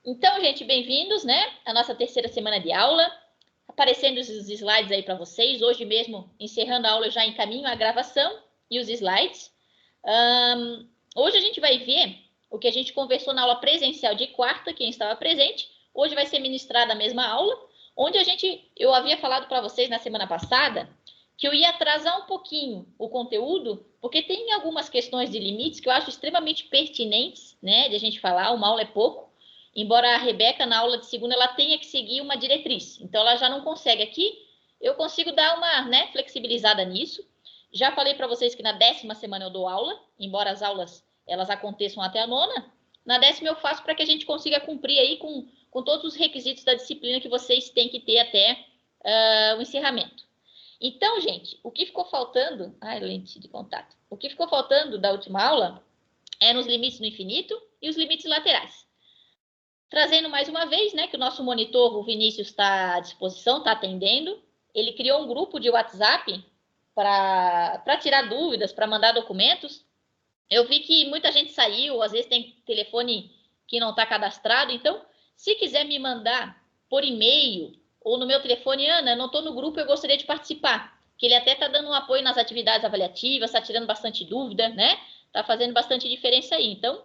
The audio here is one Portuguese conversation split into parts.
Então, gente, bem-vindos, né? À nossa terceira semana de aula. Aparecendo os slides aí para vocês. Hoje mesmo, encerrando a aula, eu já encaminho a gravação e os slides. Hoje a gente vai ver o que a gente conversou na aula presencial de quarta, quem estava presente. Hoje vai ser ministrada a mesma aula, onde eu havia falado para vocês na semana passada que eu ia atrasar um pouquinho o conteúdo, porque tem algumas questões de limites que eu acho extremamente pertinentes, né, de a gente falar. Uma aula é pouco. Embora a Rebeca, na aula de segunda, ela tenha que seguir uma diretriz. Então, ela já não consegue aqui. Eu consigo dar uma, né, flexibilizada nisso. Já falei para vocês que na 10ª semana eu dou aula, embora as aulas elas aconteçam até a 9ª. Na 10ª eu faço para que a gente consiga cumprir aí com todos os requisitos da disciplina que vocês têm que ter até o encerramento. Então, gente, o que ficou faltando... Ai, lente de contato. O que ficou faltando da última aula eram os limites no infinito e os limites laterais. Trazendo mais uma vez, né, que o nosso monitor, o Vinícius, está à disposição, está atendendo. Ele criou um grupo de WhatsApp para tirar dúvidas, para mandar documentos. Eu vi que muita gente saiu, às vezes tem telefone que não está cadastrado. Então, se quiser me mandar por e-mail ou no meu telefone, Ana, eu não estou no grupo, eu gostaria de participar. Que ele até está dando um apoio nas atividades avaliativas, está tirando bastante dúvida, né? Está fazendo bastante diferença aí. Então,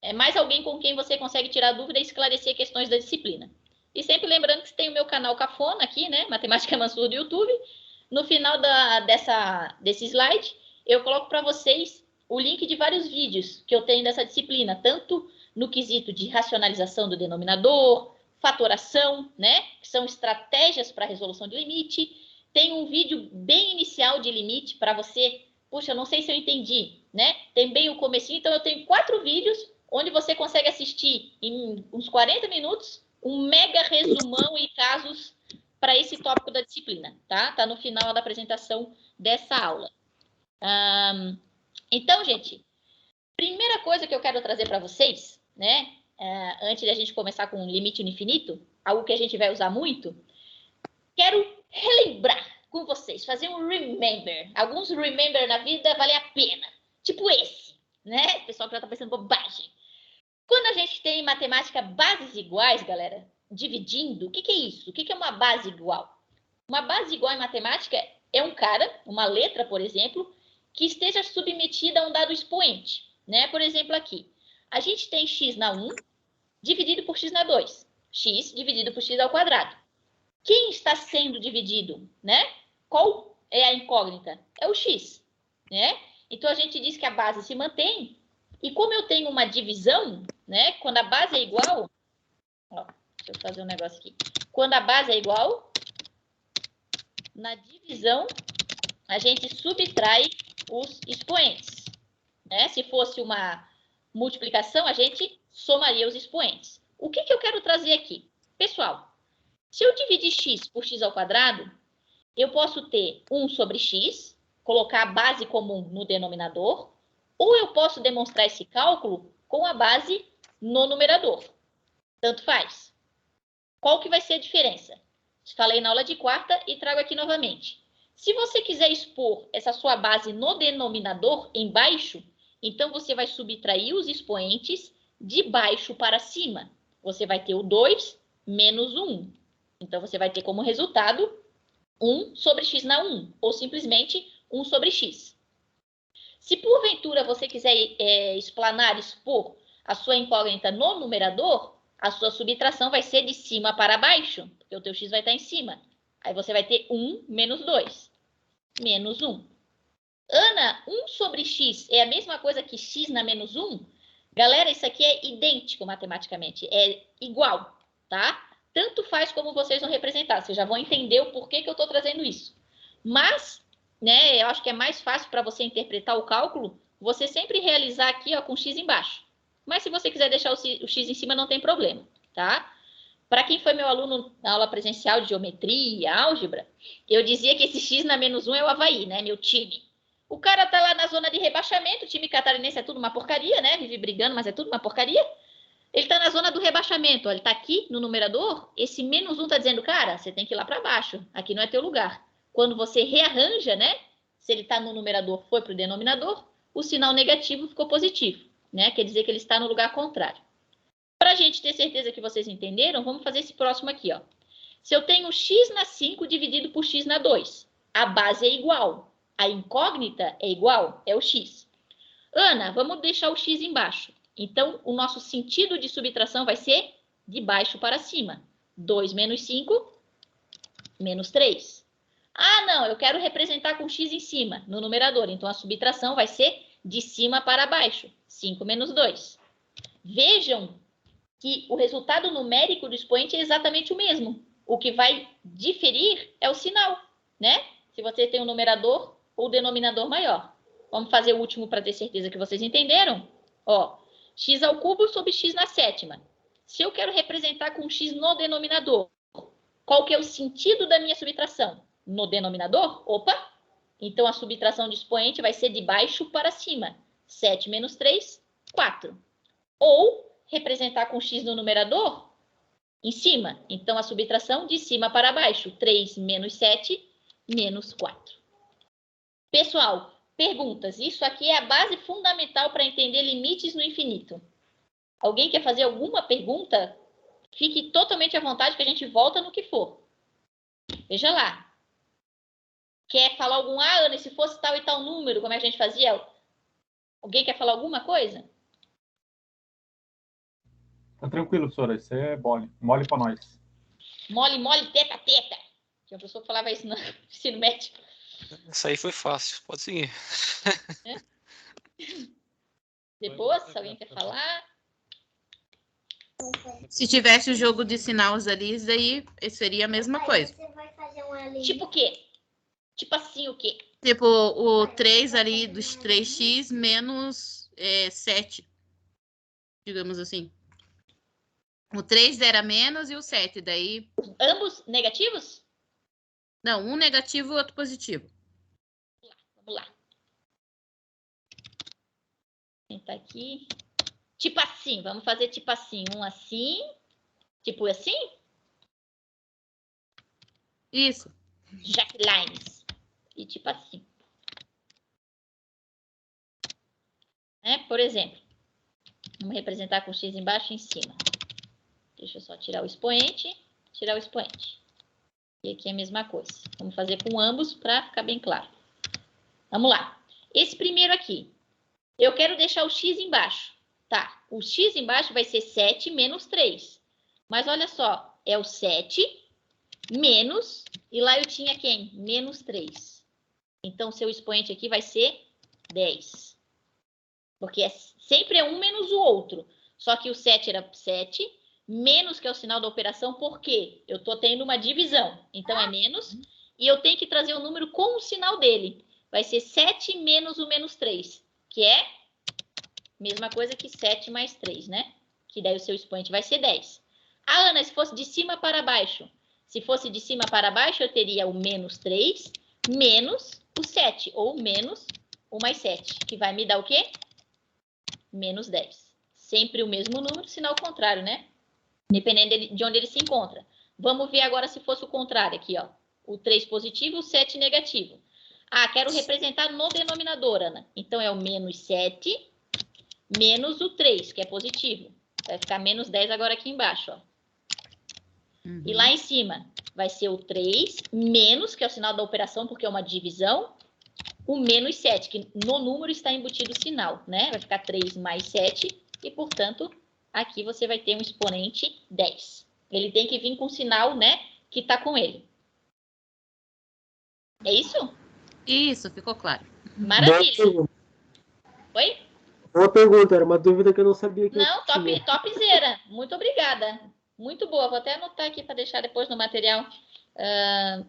é mais alguém com quem você consegue tirar dúvida e esclarecer questões da disciplina. E sempre lembrando que tem o meu canal Cafona aqui, né? Matemática Mansur do YouTube. No final desse slide, eu coloco para vocês o link de vários vídeos que eu tenho dessa disciplina, tanto no quesito de racionalização do denominador, fatoração, né? Que são estratégias para resolução de limite. Tem um vídeo bem inicial de limite para você. Puxa, não sei se eu entendi, né? Tem bem o comecinho, então eu tenho 4 vídeos onde você consegue assistir em uns 40 minutos um mega resumão e casos para esse tópico da disciplina, tá? Tá no final da apresentação dessa aula. Então, gente, primeira coisa que eu quero trazer para vocês, né? Antes da gente começar com o limite no infinito, algo que a gente vai usar muito, quero relembrar com vocês, fazer um remember. Alguns remember na vida valem a pena. Tipo esse, né? O pessoal que já tá pensando bobagem. Quando a gente tem matemática bases iguais, galera, dividindo, o que é isso? O que é uma base igual? Uma base igual em matemática é um cara, uma letra, por exemplo, que esteja submetida a um dado expoente, né? Por exemplo, aqui, a gente tem x na 1 dividido por x na 2. X dividido por x ao quadrado. Quem está sendo dividido, né? Qual é a incógnita? É o x, né? Então, a gente diz que a base se mantém. E como eu tenho uma divisão, né? Quando a base é igual... Ó, deixa eu fazer um negócio aqui. Quando a base é igual, na divisão, a gente subtrai os expoentes, né? Se fosse uma multiplicação, a gente somaria os expoentes. O que eu quero trazer aqui? Pessoal, se eu dividir x por x ao quadrado, eu posso ter 1 sobre x, colocar a base comum no denominador, ou eu posso demonstrar esse cálculo com a base no numerador. Tanto faz. Qual que vai ser a diferença? Falei na aula de quarta e trago aqui novamente. Se você quiser expor essa sua base no denominador, embaixo, então você vai subtrair os expoentes de baixo para cima. Você vai ter o 2 menos o 1. Então, você vai ter como resultado 1 sobre x na 1, ou simplesmente 1 sobre x. Se porventura você quiser explanar, expor a sua incógnita no numerador, a sua subtração vai ser de cima para baixo, porque o teu x vai estar em cima. Aí você vai ter 1 menos 2, menos 1. Ana, 1 sobre x é a mesma coisa que x na menos 1? Galera, isso aqui é idêntico matematicamente, é igual, tá? Tanto faz como vocês vão representar, vocês já vão entender o porquê que eu estou trazendo isso. Mas, né, eu acho que é mais fácil para você interpretar o cálculo, você sempre realizar aqui, ó, com x embaixo. Mas se você quiser deixar o x em cima, não tem problema, tá? Para quem foi meu aluno na aula presencial de geometria, álgebra, eu dizia que esse x na menos 1 é o Avaí, né, meu time. O cara tá lá na zona de rebaixamento, o time catarinense é tudo uma porcaria, né? Vive brigando, mas é tudo uma porcaria. Ele tá na zona do rebaixamento, ó, ele tá aqui no numerador, esse menos 1 tá dizendo, cara, você tem que ir lá para baixo, aqui não é teu lugar. Quando você rearranja, né? Se ele tá no numerador, foi pro denominador, o sinal negativo ficou positivo. né? Quer dizer que ele está no lugar contrário. Para a gente ter certeza que vocês entenderam, vamos fazer esse próximo aqui, ó. Se eu tenho x na 5 dividido por x na 2, a base é igual. A incógnita é igual, é o x. Ana, vamos deixar o x embaixo. Então, o nosso sentido de subtração vai ser de baixo para cima. 2 menos 5, menos 3. Ah, não, eu quero representar com x em cima, no numerador. Então, a subtração vai ser de cima para baixo. 5 menos 2. Vejam que o resultado numérico do expoente é exatamente o mesmo. O que vai diferir é o sinal, né? Se você tem um numerador ou denominador maior. Vamos fazer o último para ter certeza que vocês entenderam. Ó, x ao cubo sobre x na sétima. Se eu quero representar com x no denominador, qual que é o sentido da minha subtração? No denominador? Opa! Então, a subtração de expoente vai ser de baixo para cima. 7 menos 3, 4. Ou representar com x no numerador, em cima. Então, a subtração de cima para baixo. 3 menos 7, menos 4. Pessoal, perguntas. Isso aqui é a base fundamental para entender limites no infinito. Alguém quer fazer alguma pergunta? Fique totalmente à vontade que a gente volta no que for. Veja lá. Quer falar algum? Ah, Ana, se fosse tal e tal número, como é que a gente fazia? Alguém quer falar alguma coisa? Tá tranquilo, professora. Isso é mole. Mole para nós. Mole, mole, teta, teta. Tinha uma pessoa que falava isso no ensino médio. Isso aí foi fácil. Pode seguir. É? Depois, se alguém quer falar... Se tivesse o jogo de sinais ali, daí seria a mesma coisa. Tipo o quê? Tipo assim, o quê? Tipo, o 3 ali dos 3x menos 7. Digamos assim. O 3 era menos e o 7. Daí. Ambos negativos? Não, um negativo e outro positivo. Vamos lá. Tentar aqui. Tipo assim, vamos fazer tipo assim. Um assim. Tipo assim? Isso. Jacquelines. E tipo assim. Por exemplo, vamos representar com x embaixo e em cima. Deixa eu só tirar o expoente, tirar o expoente. E aqui é a mesma coisa. Vamos fazer com ambos para ficar bem claro. Vamos lá. Esse primeiro aqui, eu quero deixar o x embaixo. Tá, o x embaixo vai ser 7 menos 3. Mas olha só, é o 7 menos, e lá eu tinha quem? Menos 3. Então, seu expoente aqui vai ser 10. Porque sempre é um menos o outro. Só que o 7 era 7, menos que é o sinal da operação, por quê? Eu estou tendo uma divisão. Então, é menos, e eu tenho que trazer o número com o sinal dele. Vai ser 7 menos o menos 3, que é mesma coisa que 7 mais 3, né? Que daí o seu expoente vai ser 10. Ah, Ana, se fosse de cima para baixo. Se fosse de cima para baixo, eu teria o menos 3 menos o 7, ou menos o mais 7, que vai me dar o quê? Menos 10. Sempre o mesmo número, sinal contrário, né? Dependendo de onde ele se encontra. Vamos ver agora se fosse o contrário aqui, ó. O 3 positivo, o 7 negativo. Ah, quero representar no denominador, Ana. Então, é o menos 7 menos o 3, que é positivo. Vai ficar menos 10 agora aqui embaixo, ó. Uhum. E lá em cima vai ser o 3 menos, que é o sinal da operação, porque é uma divisão, o menos 7, que no número está embutido o sinal, né? Vai ficar 3 mais 7 e, portanto, aqui você vai ter um exponente 10. Ele tem que vir com o sinal, né, que está com ele. É isso? Isso, ficou claro. Maravilha. Oi? Boa pergunta, era uma dúvida que eu não sabia que não, topzera. Muito obrigada. Muito boa. Vou até anotar aqui para deixar depois no material.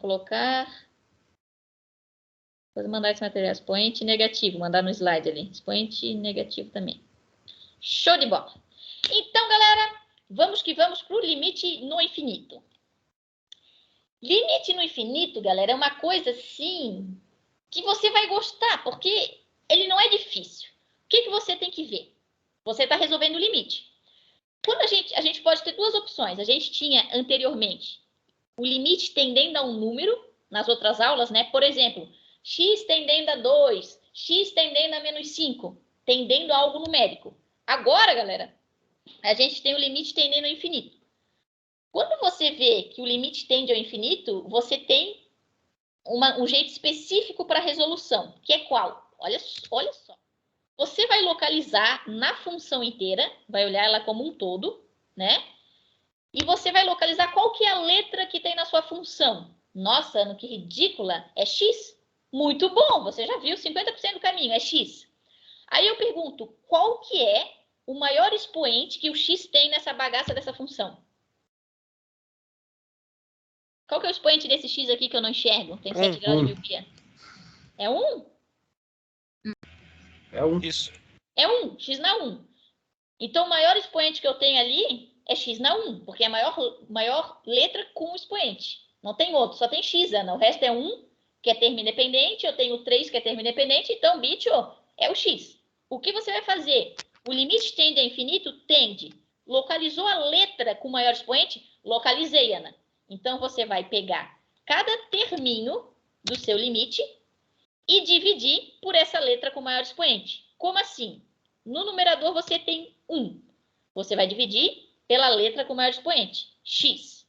Colocar. Vou mandar esse material. Expoente negativo. Mandar no slide ali. Expoente negativo também. Show de bola. Então, galera, vamos que vamos para o limite no infinito. Limite no infinito, galera, é uma coisa assim que você vai gostar, porque ele não é difícil. O que você tem que ver? Você está resolvendo o limite. Quando a gente pode ter duas opções. A gente tinha anteriormente o limite tendendo a um número, nas outras aulas, né? Por exemplo, x tendendo a 2, x tendendo a menos 5, tendendo a algo numérico. Agora, galera, a gente tem o limite tendendo ao infinito. Quando você vê que o limite tende ao infinito, você tem um jeito específico para a resolução, que é qual? Olha só. Você vai localizar na função inteira, vai olhar ela como um todo, né? E você vai localizar qual que é a letra que tem na sua função. Nossa, Ana, que ridícula. É x? Muito bom, você já viu 50% do caminho, é x. Aí eu pergunto, qual que é o maior expoente que o x tem nessa bagaça dessa função? Qual que é o expoente desse x aqui que eu não enxergo? Tem 7 graus de miopia. É 1? É um. Isso. É 1, x na 1. Então, o maior expoente que eu tenho ali é x na 1, porque é a maior letra com expoente. Não tem outro, só tem x, Ana. O resto é 1, que é termo independente, eu tenho 3, que é termo independente, então, bicho, é o x. O que você vai fazer? O limite tende a infinito? Tende. Localizou a letra com maior expoente? Localizei, Ana. Então, você vai pegar cada terminho do seu limite e dividir por essa letra com maior expoente. Como assim? No numerador, você tem 1. Você vai dividir pela letra com maior expoente, x.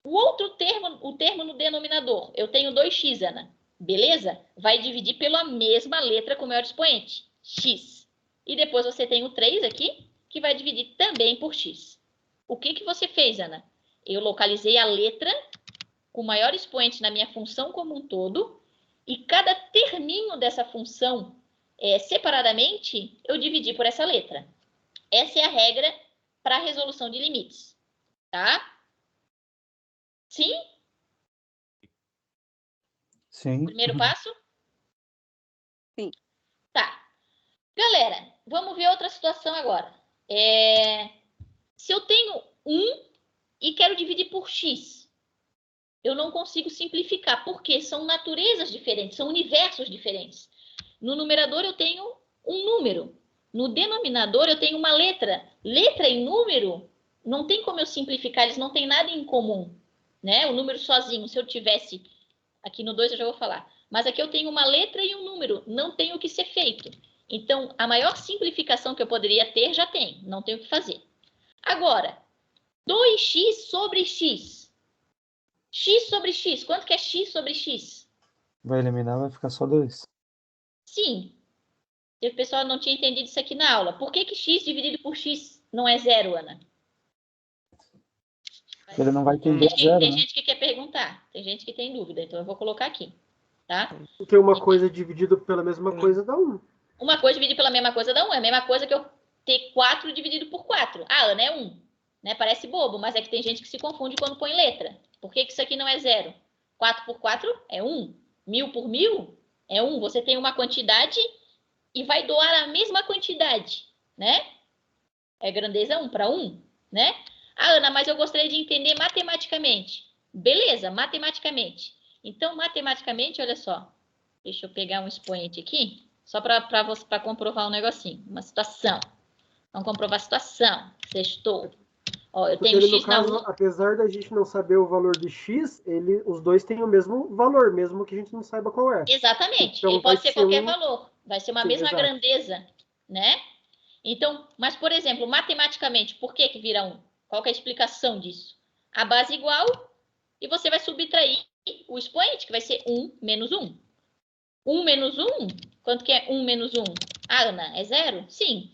O outro termo, o termo no denominador, eu tenho 2x, Ana. Beleza? Vai dividir pela mesma letra com maior expoente, x. E depois você tem o 3 aqui, que vai dividir também por x. O que você fez, Ana? Eu localizei a letra com maior expoente na minha função como um todo, e cada terminho dessa função, separadamente, eu dividi por essa letra. Essa é a regra para a resolução de limites, tá? Sim? Sim. Primeiro passo? Sim. Tá. Galera, vamos ver outra situação agora. Se eu tenho 1 e quero dividir por x, eu não consigo simplificar, porque são naturezas diferentes, são universos diferentes. No numerador eu tenho um número. No denominador eu tenho uma letra. Letra e número, não tem como eu simplificar, eles não têm nada em comum, né? O número sozinho, se eu tivesse, aqui no 2 eu já vou falar, mas aqui eu tenho uma letra e um número, não tem o que ser feito. Então, a maior simplificação que eu poderia ter, já tem, não tem o que fazer. Agora, 2x sobre x. X sobre x, quanto que é x sobre x? Vai eliminar, vai ficar só 2. Sim. Se o pessoal não tinha entendido isso aqui na aula. Por que x dividido por x não é 0, Ana? Ele não vai entender Tem zero, né? gente que quer perguntar. Tem gente que tem dúvida. Então, eu vou colocar aqui. Tá? Porque uma coisa dividida pela mesma coisa dá 1. Uma coisa dividida pela mesma coisa dá 1. É a mesma coisa que eu ter 4 dividido por 4. Ah, Ana, é 1. Né? Parece bobo, mas é que tem gente que se confunde quando põe letra. Por que isso aqui não é 0? 4 por 4 é 1. 1000 por 1000 é 1. Você tem uma quantidade e vai doar a mesma quantidade, né? É grandeza 1 para 1, né? Ah, Ana, mas eu gostaria de entender matematicamente. Beleza, matematicamente. Então, matematicamente, olha só. Deixa eu pegar um expoente aqui, só para comprovar um negocinho, uma situação. Vamos comprovar a situação. Sextou. Ó, eu tenho Porque x no caso, na 1. apesar da gente não saber o valor de x, os dois têm o mesmo valor, mesmo que a gente não saiba qual é. Exatamente. Então, Ele pode vai ser qualquer um... valor. Vai ser uma Sim, mesma exato. grandeza, né? Então, mas, por exemplo, matematicamente, por que vira 1? Qual que é a explicação disso? A base igual e você vai subtrair o expoente, que vai ser 1 menos 1. 1 menos 1, quanto que é 1 menos 1? Ah, Ana, é 0? Sim.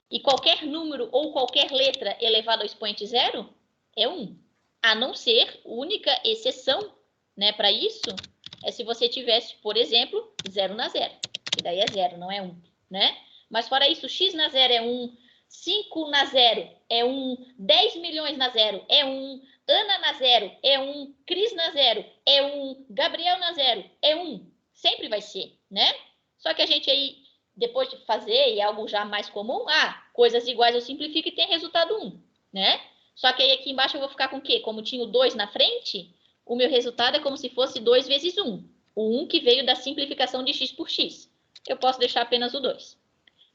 E qualquer número ou qualquer letra elevado ao expoente 0 é 1. A não ser, única exceção, né, para isso, é se você tivesse, por exemplo, 0 na 0. Que daí é 0, não é 1, né? Mas fora isso, x na 0 é 1, 5 na 0 é 1, 10 milhões na 0 é 1, Ana na 0 é 1, Cris na 0 é 1, Gabriel na 0 é 1. Sempre vai ser, né? Só que a gente aí, depois de fazer, e é algo já mais comum, coisas iguais eu simplifico e tem resultado 1, né? Só que aí aqui embaixo eu vou ficar com o quê? Como tinha o 2 na frente, o meu resultado é como se fosse 2 vezes 1. O 1 que veio da simplificação de x por x. Eu posso deixar apenas o 2.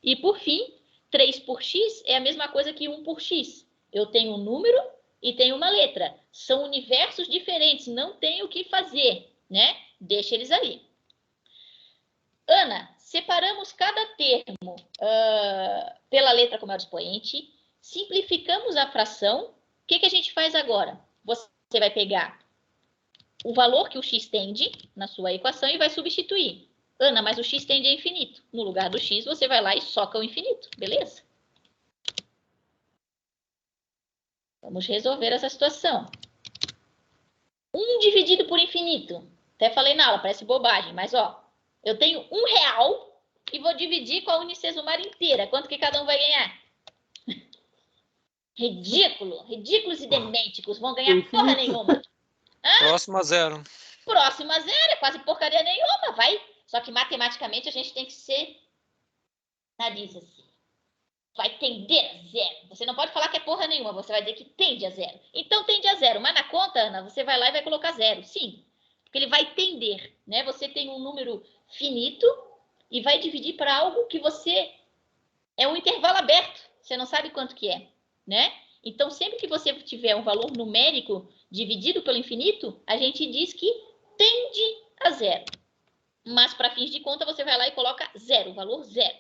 E, por fim, 3 por x é a mesma coisa que 1 por x. Eu tenho um número e tenho uma letra. São universos diferentes, não tem o que fazer, né? Deixa eles ali. Ana, separamos cada termo pela letra com maior expoente, simplificamos a fração. O que a gente faz agora? Você vai pegar o valor que o x tende na sua equação e vai substituir. Ana, mas o x tende a infinito. No lugar do x, você vai lá e soca o infinito, beleza? Vamos resolver essa situação. 1 dividido por infinito. Até falei na aula, parece bobagem, mas ó, eu tenho R$1 e vou dividir com a unicesumar inteira. Quanto que cada um vai ganhar? Ridículo. Ridículos e demênticos. Vão ganhar porra nenhuma. Próximo a zero. Próximo a zero. É quase porcaria nenhuma. Vai. Só que matematicamente a gente tem que ser nariz assim. Vai tender a zero. Você não pode falar que é porra nenhuma. Você vai dizer que tende a zero. Então tende a zero. Mas na conta, Ana, você vai lá e vai colocar zero. Sim. Porque ele vai tender, né? Você tem um número finito e vai dividir para algo que você... É um intervalo aberto. Você não sabe quanto que é, né? Então, sempre que você tiver um valor numérico dividido pelo infinito, a gente diz que tende a zero. Mas, para fins de conta, você vai lá e coloca zero, o valor zero.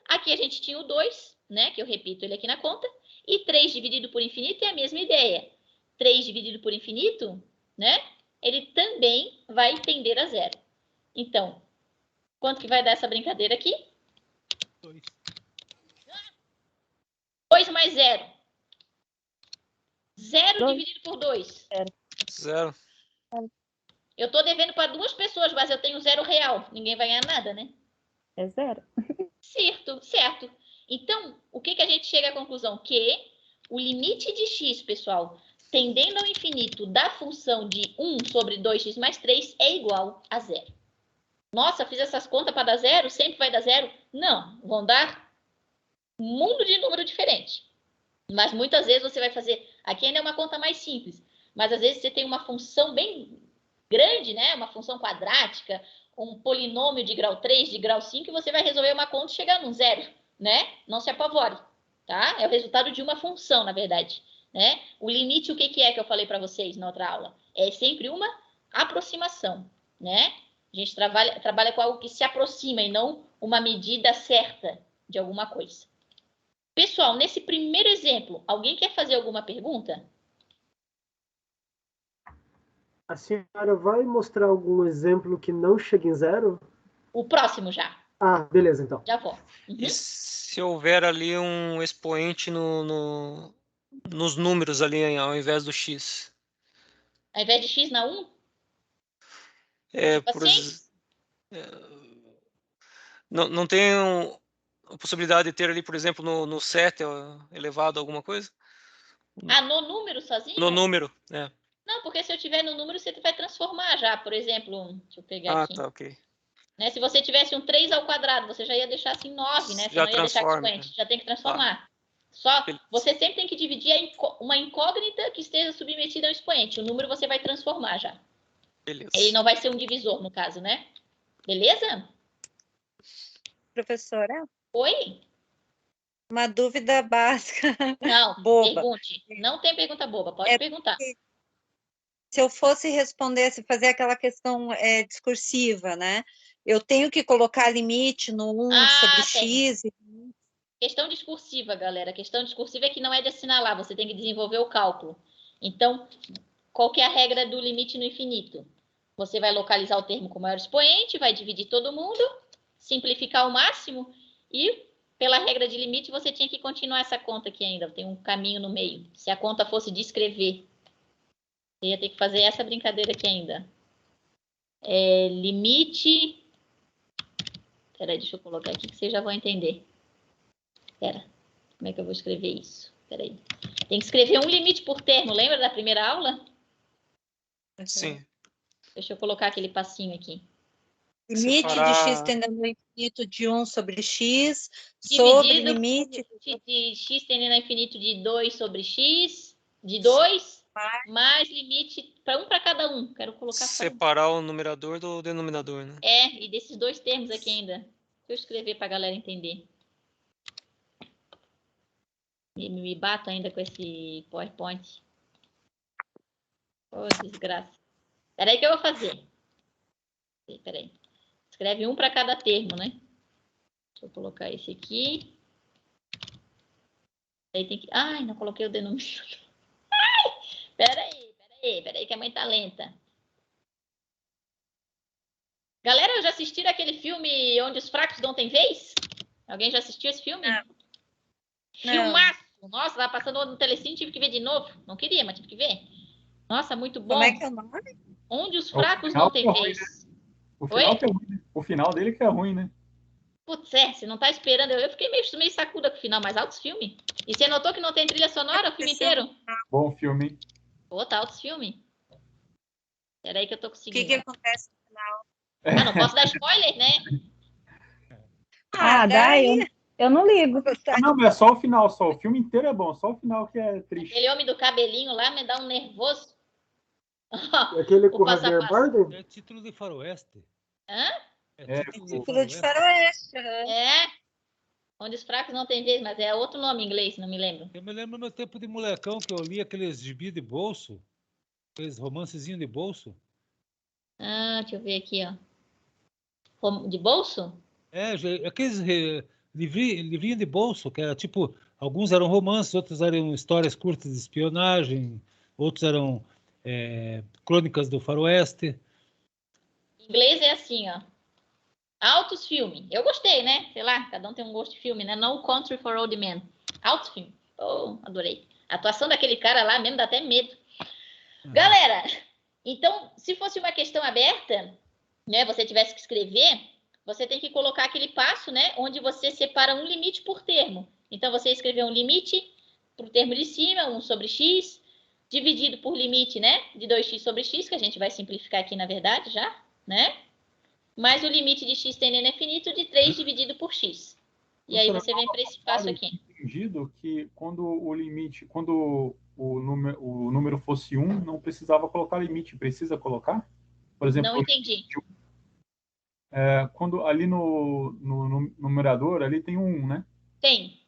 Aqui a gente tinha o 2, né? Que eu repito ele aqui na conta. E 3 dividido por infinito é a mesma ideia. 3 dividido por infinito, né? Ele também vai tender a zero. Então, quanto que vai dar essa brincadeira aqui? 2 mais 0. 0 dividido por 2. Zero. Eu estou devendo para 2 pessoas, mas eu tenho R$0. Ninguém vai ganhar nada, né? É zero. Certo, certo. Então, o que a gente chega à conclusão? Que o limite de x, pessoal, tendendo ao infinito da função de 1 sobre 2x mais 3 é igual a zero. Nossa, fiz essas contas para dar zero? Sempre vai dar zero? Não, vão dar um mundo de número diferente. Mas muitas vezes você vai fazer... Aqui ainda é uma conta mais simples. Mas às vezes você tem uma função bem grande, né? Uma função quadrática, um polinômio de grau 3, de grau 5, e você vai resolver uma conta e chegar num zero, né? Não se apavore, tá? É o resultado de uma função, na verdade, né? O limite, o que é que eu falei para vocês na outra aula? É sempre uma aproximação, né? A gente trabalha com algo que se aproxima e não uma medida certa de alguma coisa. Pessoal, nesse primeiro exemplo, alguém quer fazer alguma pergunta? A senhora vai mostrar algum exemplo que não chega em zero? O próximo já. Ah, beleza, então. Já vou. Uhum. E se houver ali um expoente nos números ali ao invés do x? Ao invés de x na 1? É, Tipo assim? Não tem a possibilidade de ter ali, por exemplo, no 7 elevado a alguma coisa? Ah, no número sozinho? No número, né? Não, porque se eu tiver no número, você vai transformar já. Por exemplo, deixa eu pegar Ah, aqui. tá, ok. Né? Se você tivesse um 3 ao quadrado, você já ia deixar assim 9, né? Você Já não ia deixar transforma, expoente, já tem que transformar. Só, você sempre tem que dividir uma incógnita que esteja submetida ao expoente. O número você vai transformar já. Beleza. Ele não vai ser um divisor, no caso, né? Beleza? Professora, Oi? uma dúvida básica. Não, boba. pergunte. Não tem pergunta boba, pode perguntar. Se eu fosse responder, se fazer aquela questão discursiva, né? Eu tenho que colocar limite no 1 sobre x. Questão discursiva, galera. Questão discursiva é que não é de assinalar, você tem que desenvolver o cálculo. Então, qual que é a regra do limite no infinito? Você vai localizar o termo com o maior expoente, vai dividir todo mundo, simplificar ao máximo e, pela regra de limite, você tinha que continuar essa conta aqui ainda. Tem um caminho no meio. Se a conta fosse de escrever, você ia ter que fazer essa brincadeira aqui ainda. Limite... Peraí, deixa eu colocar aqui que vocês já vão entender. Espera, como é que eu vou escrever isso? Espera aí. Tem que escrever um limite por termo, lembra da primeira aula? Sim. Deixa eu colocar aquele passinho aqui. Limite de x tendendo ao infinito de 1 sobre x, sobre limite... de x tendendo ao infinito de 2 sobre x, de 2, mais limite para um para cada um. Quero colocar separar o numerador do denominador, né? E desses dois termos aqui ainda. Deixa eu escrever para a galera entender. Me bato ainda com esse PowerPoint. Oh, desgraça. Espera aí que eu vou fazer. Espera aí. Escreve um para cada termo, né? Deixa eu colocar esse aqui. Aí tem que... Ai, não coloquei o denominador. Peraí, que a mãe tá lenta. Galera, já assistiram aquele filme Onde os Fracos Não Têm Vez? Alguém já assistiu esse filme? Não. Filmaço! Nossa, tava passando no Telecine, tive que ver de novo. Não queria, mas tive que ver. Nossa, muito bom. Como é que é o nome? Onde os O Fracos final Não Têm que é ruim, Vez. O final Oi? que é ruim, né? O final dele que é ruim, né? Putz, você não tá esperando. Eu fiquei meio sacuda com o final, mas altos filme. E você notou que não tem trilha sonora o filme inteiro? Bom filme, hein? Pô, tá altos filme. Peraí que eu tô O conseguindo. que acontece no final? Ah, não posso dar spoiler, né? Ah, dá, eu não ligo. Ah, não, mas é só o final, só. O filme inteiro é bom, só o final que é triste. Aquele homem do cabelinho lá me dá um nervoso. Aquele O com o passo a Javier passo. Bardem? É título de faroeste. Hã? É, Título de faroeste. É. Onde os fracos não tem vez, mas é outro nome em inglês, não me lembro. Eu me lembro do meu tempo de molecão que eu li aqueles gibi de bolso, aqueles romancezinhos de bolso. Ah, deixa eu ver aqui, ó. De bolso? É, aqueles livrinhos de bolso, que era tipo, alguns eram romances, outros eram histórias curtas de espionagem, outros eram crônicas do faroeste. Em inglês é assim, ó. Altos filme. Eu gostei, né? Sei lá, cada um tem um gosto de filme, né? No Country for Old Men. Altos filme. Oh, adorei. A atuação daquele cara lá mesmo dá até medo. Galera, então, se fosse uma questão aberta, né? Você tivesse que escrever, você tem que colocar aquele passo, né? Onde você separa um limite por termo. Então, você escreveu um limite para o termo de cima, 1 sobre x, dividido por limite, né? De 2x sobre x, que a gente vai simplificar aqui, na verdade, já, né? Mais o limite de x tendendo a infinito de 3 dividido por x. E aí você vem para esse passo aqui. Entendido que quando o limite, quando o número fosse 1, não precisava colocar limite. Precisa colocar? Por exemplo, Não entendi. quando ali no numerador, ali tem um 1, né? Tem.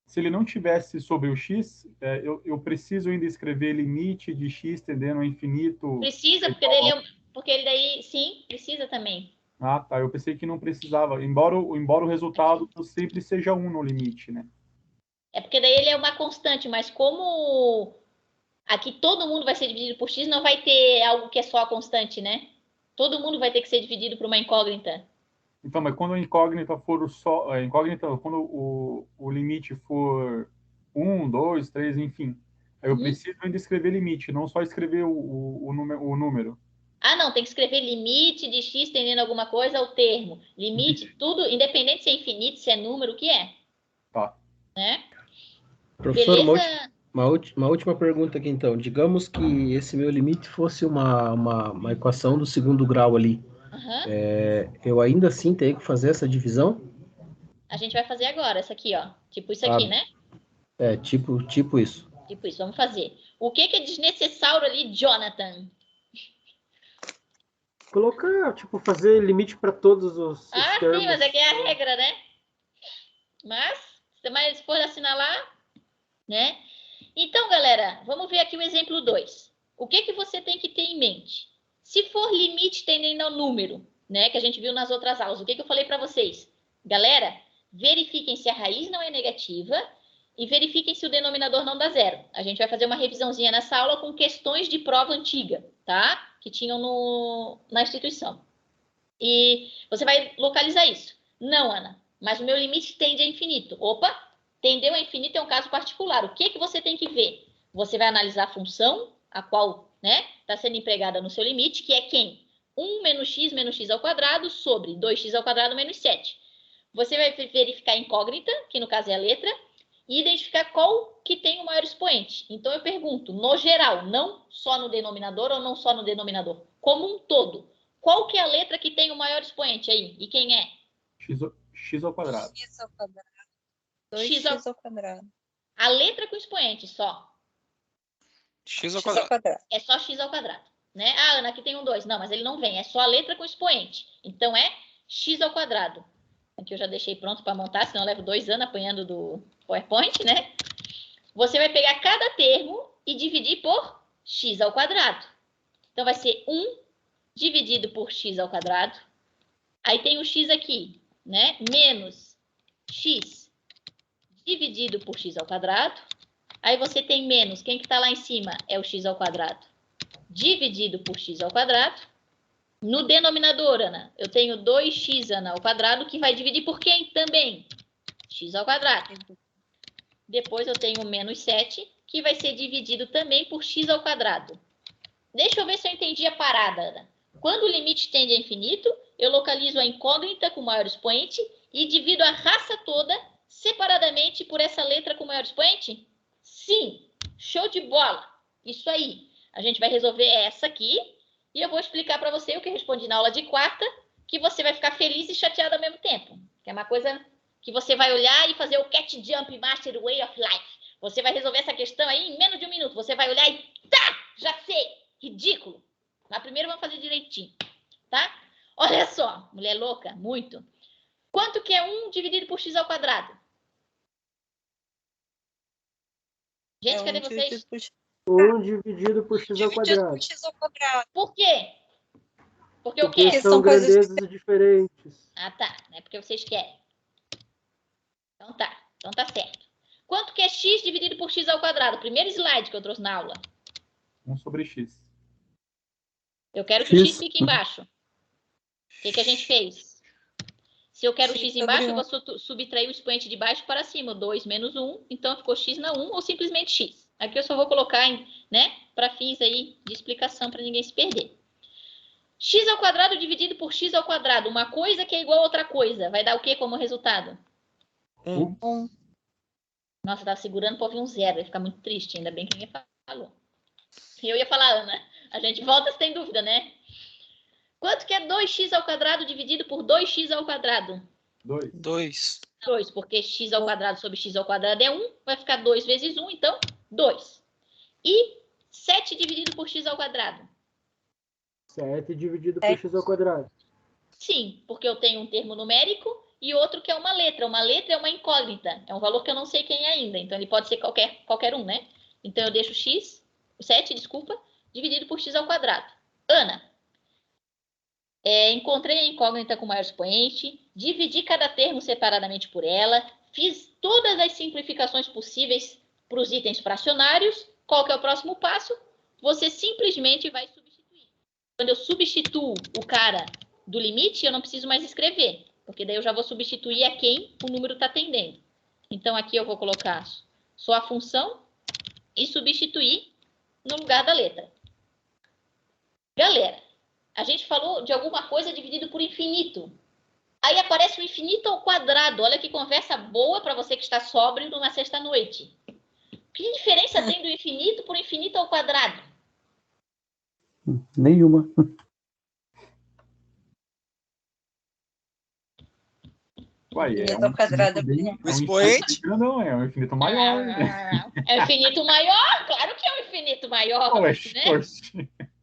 Se ele não tivesse sobre o x, eu preciso ainda escrever limite de x tendendo ao infinito. Precisa, porque ele daí, sim, precisa também. Ah, tá. Eu pensei que não precisava, embora o resultado sempre seja 1 no limite, né? É porque daí ele é uma constante, mas como aqui todo mundo vai ser dividido por x, não vai ter algo que é só a constante, né? Todo mundo vai ter que ser dividido por uma incógnita. Então, mas quando a incógnita for só, quando o limite for 1, 2, 3, enfim, aí eu preciso ainda escrever limite, não só escrever o número. Ah, não, tem que escrever limite de x tendendo a alguma coisa ao termo. Limite, tudo, independente se é infinito, se é número, o que é. Tá. Né? Professor, Beleza? uma última pergunta aqui, então. Digamos que esse meu limite fosse uma equação do segundo grau ali. Eu ainda assim tenho que fazer essa divisão? A gente vai fazer agora, essa aqui, ó. Tipo isso aqui, né? Tipo isso. Tipo isso, vamos fazer. O que é desnecessário ali, Jonathan? Colocar, tipo, fazer limite para todos os termos. Sim, mas é que é a regra, né? Mas, se for assinalar, né? Então, galera, vamos ver aqui o exemplo 2. O que você tem que ter em mente? Se for limite tendendo ao número, né, que a gente viu nas outras aulas, o que eu falei para vocês? Galera, verifiquem se a raiz não é negativa e verifiquem se o denominador não dá zero. A gente vai fazer uma revisãozinha nessa aula com questões de prova antiga, tá? Que tinham na instituição. E você vai localizar isso. Não, Ana, mas o meu limite tende a infinito. Opa, tendeu a infinito é um caso particular. O que você tem que ver? Você vai analisar a função, a qual está sendo empregada no seu limite, que é quem? 1 menos x ao quadrado sobre 2x ao quadrado menos 7. Você vai verificar a incógnita, que no caso é a letra, e identificar qual que tem o maior expoente. Então, eu pergunto, no geral, não só no denominador ou não só no denominador, como um todo. Qual que é a letra que tem o maior expoente aí? E quem é? X ao quadrado. X ao quadrado. 2x ao quadrado. A letra com expoente só. X ao quadrado. É só x ao quadrado. Né? Ah, Ana, aqui tem um 2. Não, mas ele não vem. É só a letra com expoente. Então, é x ao quadrado. Aqui eu já deixei pronto para montar, senão eu levo 2 anos apanhando do PowerPoint, né? Você vai pegar cada termo e dividir por x ao quadrado. Então, vai ser 1 dividido por x ao quadrado. Aí tem o x aqui, né, menos x dividido por x ao quadrado. Aí você tem menos, quem que está lá em cima é o x ao quadrado, dividido por x ao quadrado. No denominador, Ana, eu tenho 2x, Ana, ao quadrado, que vai dividir por quem também? X ao quadrado. Depois eu tenho menos 7, que vai ser dividido também por x ao quadrado. Deixa eu ver se eu entendi a parada, Ana. Quando o limite tende a infinito, eu localizo a incógnita com o maior expoente e divido a raça toda separadamente por essa letra com o maior expoente? Sim, show de bola. Isso aí. A gente vai resolver essa aqui e eu vou explicar para você o que eu respondi na aula de quarta, que você vai ficar feliz e chateado ao mesmo tempo. Que é uma coisa que você vai olhar e fazer o Cat Jump Master Way of Life. Você vai resolver essa questão aí em menos de 1 minuto. Você vai olhar e tá, já sei. Ridículo. Mas primeiro vamos fazer direitinho, tá? Olha só, mulher louca, muito. Quanto que é 1 dividido por x ao quadrado? Gente, cadê vocês? 1 dividido por x ao quadrado. Por quê? Porque eu Porque quero. são grandezas diferentes. Ah, tá. Não é porque vocês querem. Então tá. Então tá certo. Quanto que é x dividido por x ao quadrado? Primeiro slide que eu trouxe na aula. 1 sobre x. Eu quero que o x fique embaixo. O que a gente fez? Se eu quero x embaixo, eu vou subtrair o expoente de baixo para cima. 2 menos 1. Então ficou x na 1 ou simplesmente x. Aqui eu só vou colocar, né, para fins aí de explicação para ninguém se perder. X ao quadrado dividido por x ao quadrado. Uma coisa que é igual a outra coisa. Vai dar o que como resultado? 1. Nossa, tava segurando para ouvir um 0. Vai ficar muito triste. Ainda bem que ninguém falou. Eu ia falar, Ana. A gente volta se tem dúvida, né? Quanto que é 2x ao quadrado dividido por 2x ao quadrado? 2. 2, porque x ao quadrado sobre x ao quadrado é 1. Vai ficar 2 vezes 1, então 2. E 7 dividido por x ao quadrado? 7 dividido por x ao quadrado. Sim, porque eu tenho um termo numérico e outro que é uma letra. Uma letra é uma incógnita. É um valor que eu não sei quem é ainda. Então, ele pode ser qualquer um, né? Então, eu deixo x, 7, desculpa, dividido por x ao quadrado. Ana, encontrei a incógnita com maior expoente, dividi cada termo separadamente por ela, fiz todas as simplificações possíveis para os itens fracionários. Qual que é o próximo passo? Você simplesmente vai substituir. Quando eu substituo o cara do limite, eu não preciso mais escrever, porque daí eu já vou substituir a quem o número está atendendo. Então, aqui eu vou colocar só a função e substituir no lugar da letra. Galera, a gente falou de alguma coisa dividido por infinito. Aí aparece o infinito ao quadrado. Olha que conversa boa para você que está sóbrio numa sexta-noite. Que diferença tem do infinito por infinito ao quadrado? Nenhuma. Uai, Infinito ao quadrado. O expoente? Não, é um infinito maior. É um infinito maior? Claro que é um infinito maior. Não, né?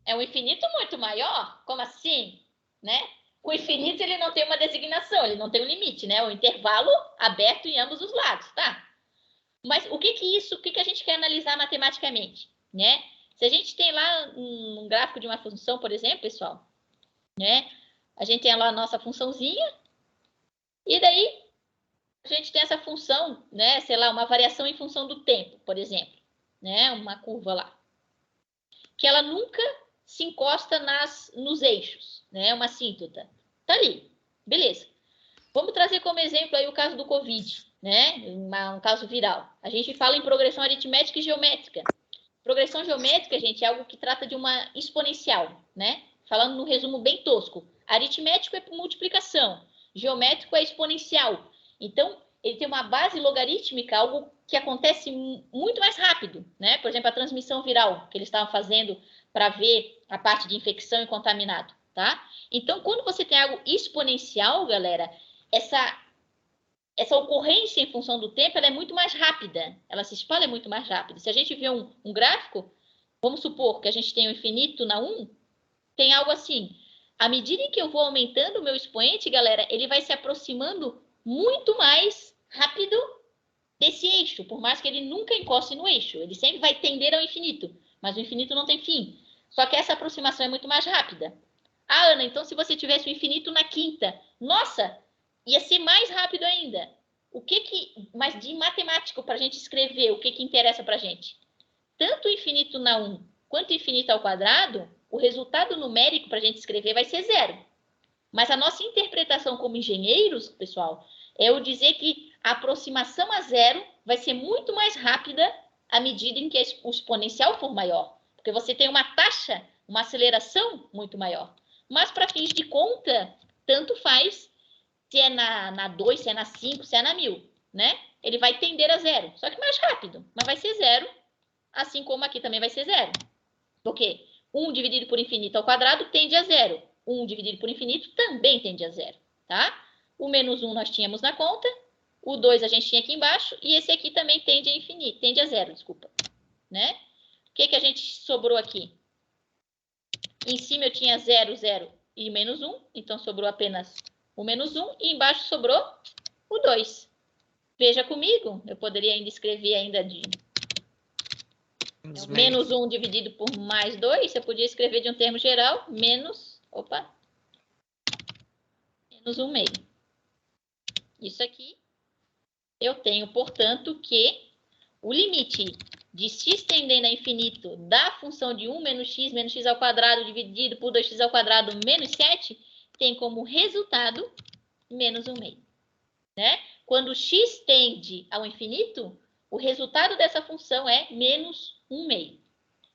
É um infinito muito maior? Como assim? Né? O infinito ele não tem uma designação, ele não tem um limite, né? O intervalo aberto em ambos os lados, tá? Mas o que a gente quer analisar matematicamente, né? Se a gente tem lá um gráfico de uma função, por exemplo, pessoal, né? A gente tem lá a nossa funçãozinha e daí a gente tem essa função, né? Sei lá, uma variação em função do tempo, por exemplo, né? Uma curva lá. Que ela nunca se encosta nos eixos, né? Uma assíntota. Tá ali. Beleza. Vamos trazer como exemplo aí o caso do Covid, né? Um caso viral. A gente fala em progressão aritmética e geométrica. Progressão geométrica, gente, é algo que trata de uma exponencial, né? Falando no resumo bem tosco. Aritmético é multiplicação. Geométrico é exponencial. Então, ele tem uma base logarítmica, algo que acontece muito mais rápido, né? Por exemplo, a transmissão viral, que eles estavam fazendo para ver a parte de infecção e contaminado, tá? Então, quando você tem algo exponencial, galera, essa ocorrência em função do tempo, ela é muito mais rápida, ela se espalha muito mais rápido. Se a gente vê um gráfico, vamos supor que a gente tem um infinito na 1, tem algo assim. À medida em que eu vou aumentando o meu expoente, galera, ele vai se aproximando muito mais rápido desse eixo, por mais que ele nunca encoste no eixo. Ele sempre vai tender ao infinito, mas o infinito não tem fim. Só que essa aproximação é muito mais rápida. Ah, Ana, então se você tivesse o infinito na quinta, nossa, ia ser mais rápido ainda. Mas de matemático, para a gente escrever, o que interessa para a gente? Tanto o infinito na 1 quanto o infinito ao quadrado, o resultado numérico para a gente escrever vai ser 0. Mas a nossa interpretação como engenheiros, pessoal, é o dizer que a aproximação a 0 vai ser muito mais rápida à medida em que o exponencial for maior. Porque você tem uma taxa, uma aceleração muito maior. Mas para fins de conta, tanto faz se é na 2, se é na 5, se é na 1000, né? Ele vai tender a 0, só que mais rápido, mas vai ser 0, assim como aqui também vai ser 0. Porque 1 dividido por infinito ao quadrado tende a 0. 1 dividido por infinito também tende a 0, tá? O menos 1 nós tínhamos na conta, o 2 a gente tinha aqui embaixo, e esse aqui também tende a infinito, tende a 0, desculpa, né? O que a gente sobrou aqui? Em cima eu tinha 0, 0 e menos 1, então sobrou apenas o menos 1, e embaixo sobrou o 2. Veja comigo, eu poderia ainda escrever ainda de menos 1 dividido por mais 2, eu podia escrever de um termo geral, menos 1 meio. Isso aqui, eu tenho, portanto, que o limite de x tendendo a infinito da função de 1 menos x ao quadrado dividido por 2x ao quadrado menos 7 tem como resultado menos 1 meio. Né? Quando x tende ao infinito, o resultado dessa função é menos 1 meio.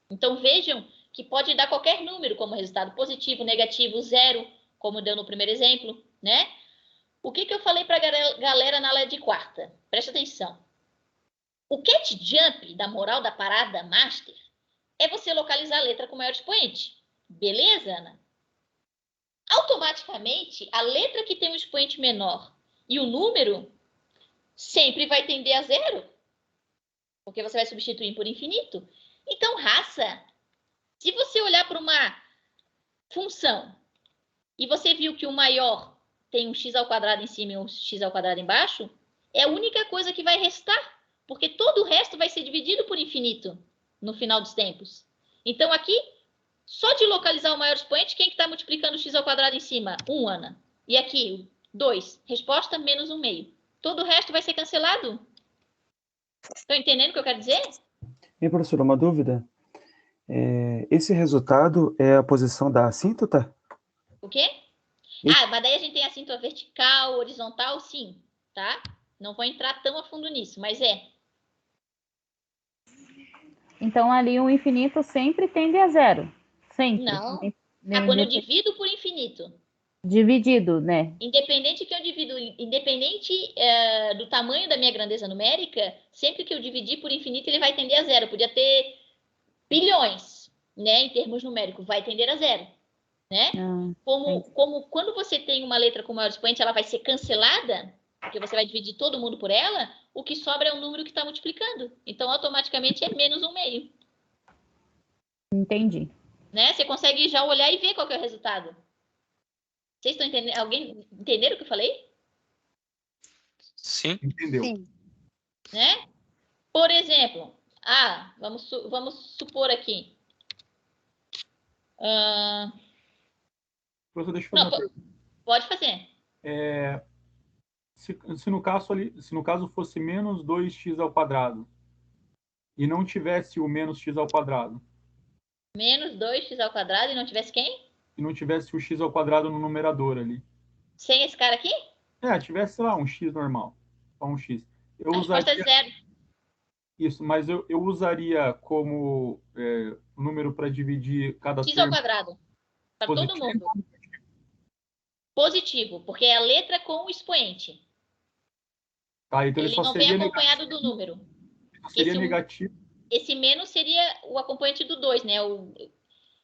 Então, vejam que pode dar qualquer número como resultado positivo, negativo, 0, como deu no primeiro exemplo, né? O que eu falei para a galera na aula de quarta? Presta atenção. O cat jump da moral da parada master é você localizar a letra com o maior expoente. Beleza, Ana? Automaticamente, a letra que tem um expoente menor e o número sempre vai tender a 0, porque você vai substituir por infinito. Então, raça, se você olhar para uma função e você viu que o maior tem um x ao quadrado em cima e um x ao quadrado embaixo, é a única coisa que vai restar, porque todo o resto vai ser dividido por infinito no final dos tempos. Então, aqui, só de localizar o maior expoente, quem que está multiplicando o x ao quadrado em cima? 1, Ana. E aqui, 2. Resposta, menos 1 meio. Todo o resto vai ser cancelado? Estão entendendo o que eu quero dizer? E, professora, uma dúvida. Esse resultado é a posição da assíntota? O quê? Mas daí a gente tem assíntota vertical, horizontal, sim, tá? Não vou entrar tão a fundo nisso, mas é. Então, ali o infinito sempre tende a 0. Sempre. Não. Quando eu divido por infinito. Dividido, né? Independente que eu divido, independente do tamanho da minha grandeza numérica, sempre que eu dividir por infinito, ele vai tender a 0. Podia ter bilhões, né? Em termos numéricos, vai tender a 0. Né? Como quando você tem uma letra com maior expoente, ela vai ser cancelada, porque você vai dividir todo mundo por ela, o que sobra é o número que está multiplicando. Então, automaticamente, é menos 1 meio. Entendi. Né? Você consegue já olhar e ver qual que é o resultado. Vocês estão entendendo? Alguém entenderam o que eu falei? Sim. Entendeu. Sim. Né? Por exemplo, vamos supor aqui. Professor, deixa eu fazer uma pergunta. Pode fazer. Se no caso fosse menos 2x ao quadrado e não tivesse o menos x ao quadrado. Menos 2x ao quadrado e não tivesse quem? E não tivesse o x ao quadrado no numerador ali. Sem esse cara aqui? Tivesse, sei lá, um x normal. Só um x. A resposta é 0. Isso, mas eu usaria como número para dividir cada x termo. Ao quadrado. Para todo mundo. Positivo, porque é a letra com o expoente. Tá, então ele só não seria vem acompanhado do número. Seria negativo. Esse menos seria o acompanhante do 2, né?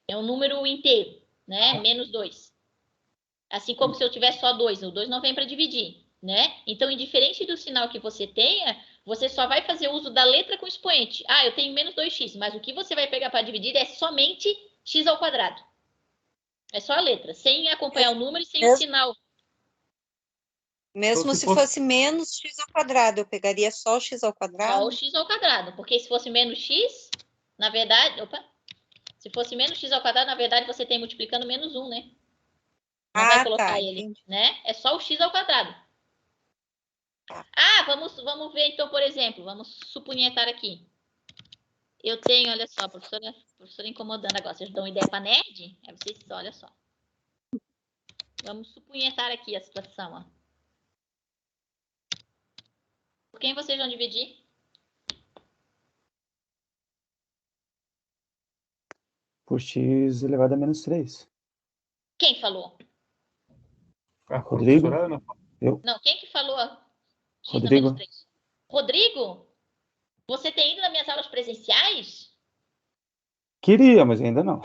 É um número inteiro, né? Menos 2. Assim como se eu tivesse só 2. O 2 não vem para dividir, né? Então, indiferente do sinal que você tenha, você só vai fazer uso da letra com expoente. Eu tenho menos 2x, mas o que você vai pegar para dividir é somente x ao quadrado. É só a letra, sem acompanhar o número e sem o sinal. Mesmo se fosse menos x ao quadrado, eu pegaria só o x ao quadrado? Só o x ao quadrado, porque se fosse menos x, na verdade... Se fosse menos x ao quadrado, na verdade, você tem multiplicando menos 1, né? Não vai colocar ele, né? É só o x ao quadrado. Ah, vamos ver então, por exemplo, vamos supunhetar aqui. Eu tenho, olha só, professora incomodando agora. Vocês dão ideia para nerd? É vocês, olha só. Vamos supunhetar aqui a situação, ó. Por quem vocês vão dividir? Por x elevado a menos 3. Quem falou? A Rodrigo? professora Ana. Eu. Não, quem que falou? X na Rodrigo. menos 3? Rodrigo? Você tem ido nas minhas aulas presenciais? Queria, mas ainda não.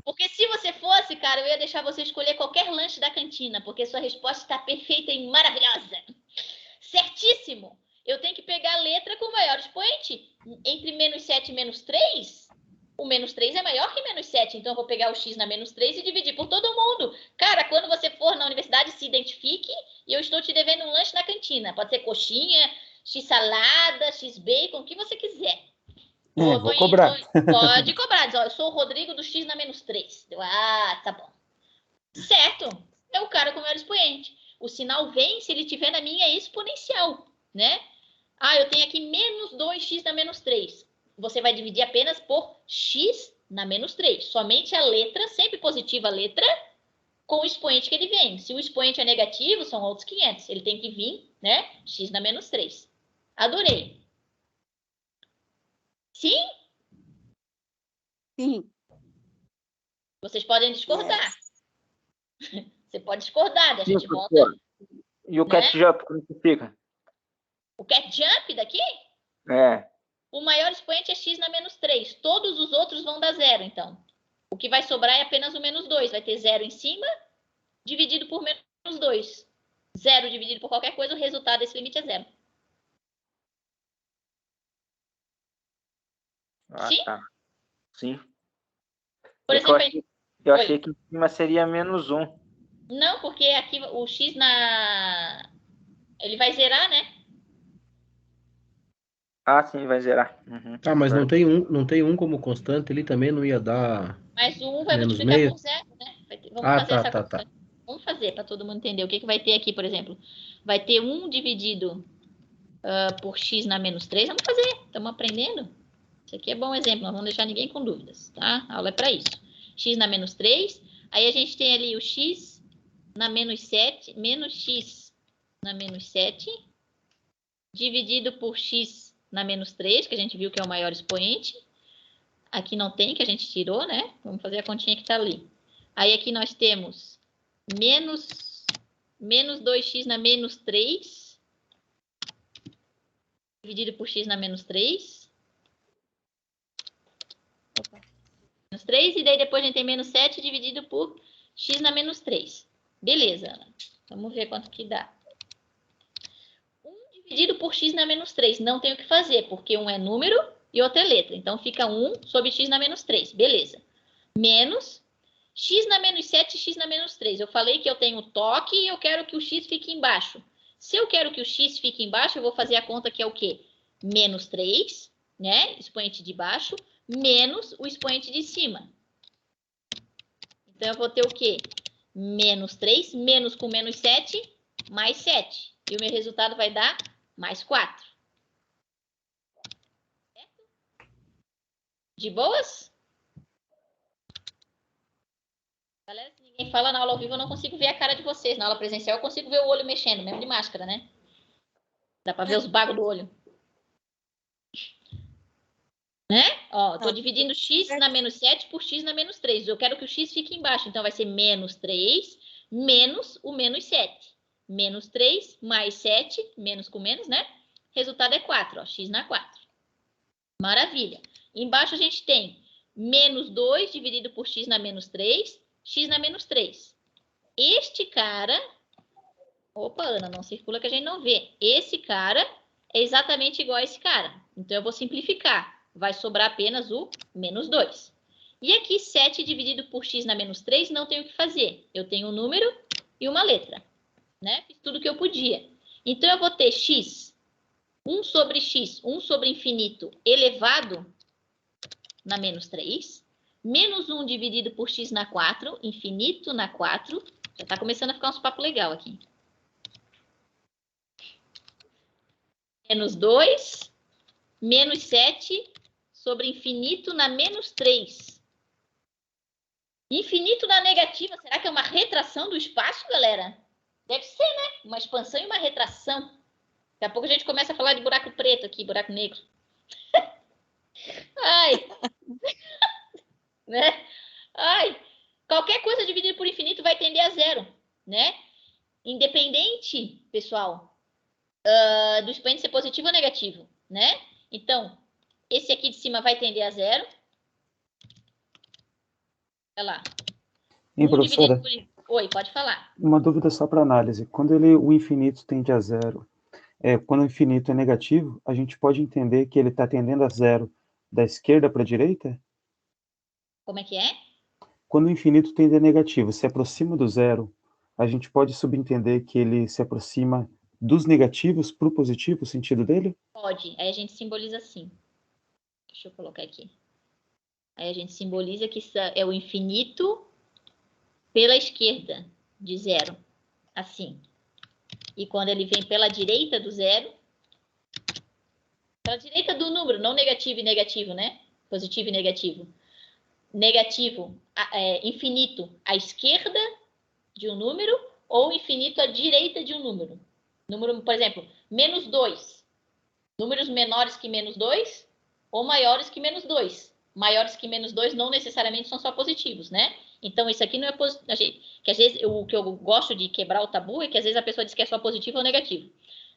Porque se você fosse, cara, eu ia deixar você escolher qualquer lanche da cantina, porque sua resposta está perfeita e maravilhosa. Certíssimo! Eu tenho que pegar a letra com o maior expoente. Entre menos 7 e menos 3, o menos 3 é maior que menos 7. Então, eu vou pegar o x na menos 3 e dividir por todo mundo. Cara, quando você for na universidade, se identifique e eu estou te devendo um lanche na cantina. Pode ser coxinha, x salada, x bacon, o que você quiser. Vou cobrar. Pode cobrar. Diz, ó, eu sou o Rodrigo do x na menos 3. Ah, tá bom. Certo. É o cara com o maior expoente. O sinal vem se ele estiver na minha exponencial, né? Ah, eu tenho aqui menos 2x na menos 3. Você vai dividir apenas por x na menos 3. Somente a letra, sempre positiva a letra, com o expoente que ele vem. Se o expoente é negativo, são outros 500. Ele tem que vir, né? X na menos 3. Adorei. Sim? Sim. Vocês podem discordar. Você pode discordar, a gente volta. E o né? ketchup, como que fica? O ketchup daqui? É. O maior expoente é x na menos 3. Todos os outros vão dar zero, então. O que vai sobrar é apenas o menos 2. Vai ter zero em cima, dividido por menos 2. Zero dividido por qualquer coisa, o resultado desse limite é zero. Ah, Sim? tá. Sim. Por exemplo, eu achei que em cima seria menos 1. Não, porque aqui o x na... Ele vai zerar, né? Ah, sim, vai zerar. Uhum. Ah, mas não tem um como constante, ele também não ia dar. Mas o 1 vai menos multiplicar meio? por zero, né? Vamos Ah, fazer essa tá. conta. Vamos fazer para todo mundo entender. O que vai ter aqui, por exemplo? Vai ter 1 dividido por x na menos 3. Vamos fazer. Estamos aprendendo. Isso aqui é bom exemplo. Não vamos deixar ninguém com dúvidas, tá? A aula é para isso. X na menos 3. Aí a gente tem ali o x na menos 7. Menos x na menos 7. Dividido por x na menos 3, que a gente viu que é o maior expoente. Aqui não tem, que a gente tirou, né? Vamos fazer a continha que está ali. Aí aqui nós temos menos 2x na menos 3, dividido por x na menos 3. Opa. Menos 3, e daí depois a gente tem menos 7 dividido por x na menos 3. Beleza, Ana. Vamos ver quanto que dá. 1 dividido por x na menos 3. Não tem o que fazer, porque um é número e outra é letra. Então, fica 1 sobre x na menos 3. Beleza. Menos x na menos 7 e x na menos 3. Eu falei que eu tenho toque e eu quero que o x fique embaixo. Se eu quero que o x fique embaixo, eu vou fazer a conta que é o quê? Menos 3, né? Expoente de baixo, menos o expoente de cima. Então, eu vou ter o quê? Menos 3, menos com menos 7, mais 7. E o meu resultado vai dar mais 4. Certo? De boas? Galera, se ninguém fala na aula ao vivo, eu não consigo ver a cara de vocês. Na aula presencial, eu consigo ver o olho mexendo, mesmo de máscara, né? Dá para ver os bagos do olho. Né? Ó, tô dividindo x na menos 7 por x na menos 3. Eu quero que o x fique embaixo. Então, vai ser menos 3 menos o menos 7. Menos 3 mais 7, menos com menos, né? Resultado é 4, ó, x na 4. Maravilha. Embaixo a gente tem menos 2 dividido por x na menos 3, x na menos 3. Este cara... Opa, Ana, não circula que a gente não vê. Esse cara é exatamente igual a esse cara. Então, eu vou simplificar. Vai sobrar apenas o menos 2. E aqui, 7 dividido por x na menos 3, não tenho o que fazer. Eu tenho um número e uma letra. Né? Fiz tudo o que eu podia. Então, eu vou ter x, 1 sobre infinito elevado na menos 3, menos 1 dividido por x na 4, infinito na 4. Já está começando a ficar uns papos legal aqui. menos 2, menos 7 sobre infinito na menos 3. Infinito na negativa, será que é uma retração do espaço, galera? Deve ser, né? Uma expansão e uma retração. Daqui a pouco a gente começa a falar de buraco preto aqui, buraco negro. Ai. Né? Ai. Qualquer coisa dividida por infinito vai tender a zero, né? Independente, pessoal, do expoente ser positivo ou negativo, né? Então, esse aqui de cima vai tender a zero. Olha lá. Professora, Oi, pode falar. uma dúvida só para análise. Quando o infinito tende a zero, quando o infinito é negativo, a gente pode entender que ele está tendendo a zero da esquerda para a direita? Como é que é? Quando o infinito tende a negativo, se aproxima do zero, a gente pode subentender que ele se aproxima dos negativos para o positivo, o sentido dele? Pode. Aí a gente simboliza assim. Deixa eu colocar aqui. Aí a gente simboliza que isso é o infinito pela esquerda de zero. Assim. E quando ele vem pela direita do zero, pela direita do número, não negativo e negativo, né? Positivo e negativo. Negativo, infinito à esquerda de um número ou infinito à direita de um número. Número, por exemplo, menos 2. Números menores que menos 2 ou maiores que menos 2. Maiores que menos 2 não necessariamente são só positivos, né? Então, isso aqui não é positivo. Que às vezes, o que eu gosto de quebrar o tabu é que às vezes a pessoa diz que é só positivo ou negativo.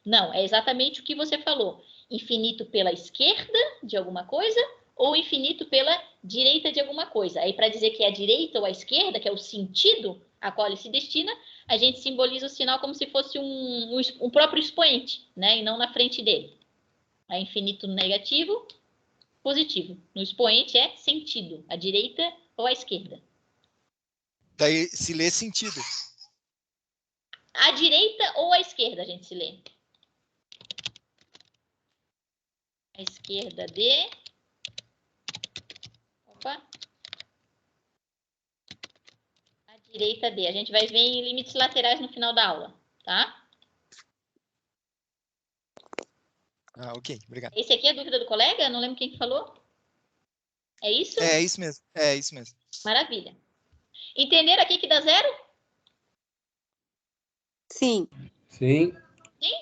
Não, é exatamente o que você falou. Infinito pela esquerda de alguma coisa ou infinito pela direita de alguma coisa. Aí, para dizer que é a direita ou a esquerda, que é o sentido a qual ele se destina, a gente simboliza o sinal como se fosse um próprio expoente, né? E não na frente dele. É infinito negativo, positivo. No expoente é sentido, a direita ou a esquerda. Daí se lê sentido. A direita ou a esquerda, a gente se lê. A esquerda de... Opa. A direita de. A gente vai ver em limites laterais no final da aula, tá? Ok, obrigado. Esse aqui é a dúvida do colega? Não lembro quem que falou. É isso? É isso mesmo. É isso mesmo. Maravilha. Entenderam aqui que dá zero? Sim. Sim. Sim?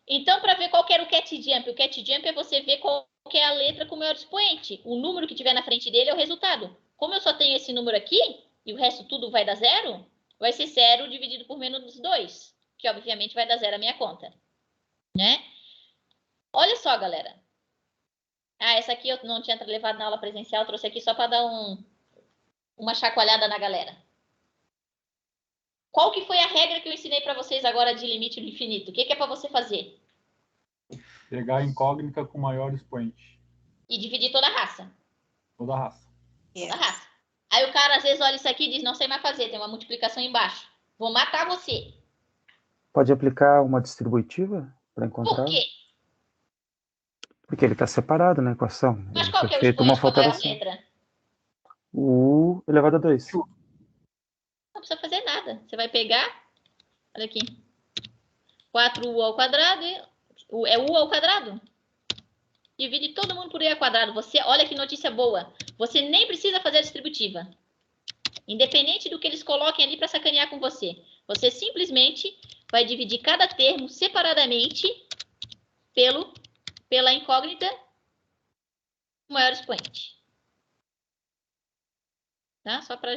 Então, para ver qual que era o cat jump é você ver qual que é a letra com o maior expoente. O número que tiver na frente dele é o resultado. Como eu só tenho esse número aqui, e o resto tudo vai dar zero, vai ser 0 dividido por menos 2, que obviamente vai dar zero a minha conta. Né? Olha só, galera. Essa aqui eu não tinha levado na aula presencial, trouxe aqui só para dar uma chacoalhada na galera. Qual que foi a regra que eu ensinei para vocês agora de limite no infinito? O que é para você fazer? Pegar a incógnita com maior expoente. E dividir toda a raça. Toda a raça. Toda a raça. Aí o cara às vezes olha isso aqui e diz, não sei mais fazer, tem uma multiplicação embaixo. Vou matar você. Pode aplicar uma distributiva para encontrar? Por quê? Porque ele está separado na equação. Mas ele qual que é o feito uma expoente com a maior alteração. letra? U elevado a 2. Não precisa fazer nada. Você vai pegar, olha aqui, 4u ao quadrado, é u ao quadrado. Divide todo mundo por u ao quadrado. Olha que notícia boa. Você nem precisa fazer a distributiva. Independente do que eles coloquem ali para sacanear com você. Você simplesmente vai dividir cada termo separadamente pela incógnita maior expoente. Tá? Só para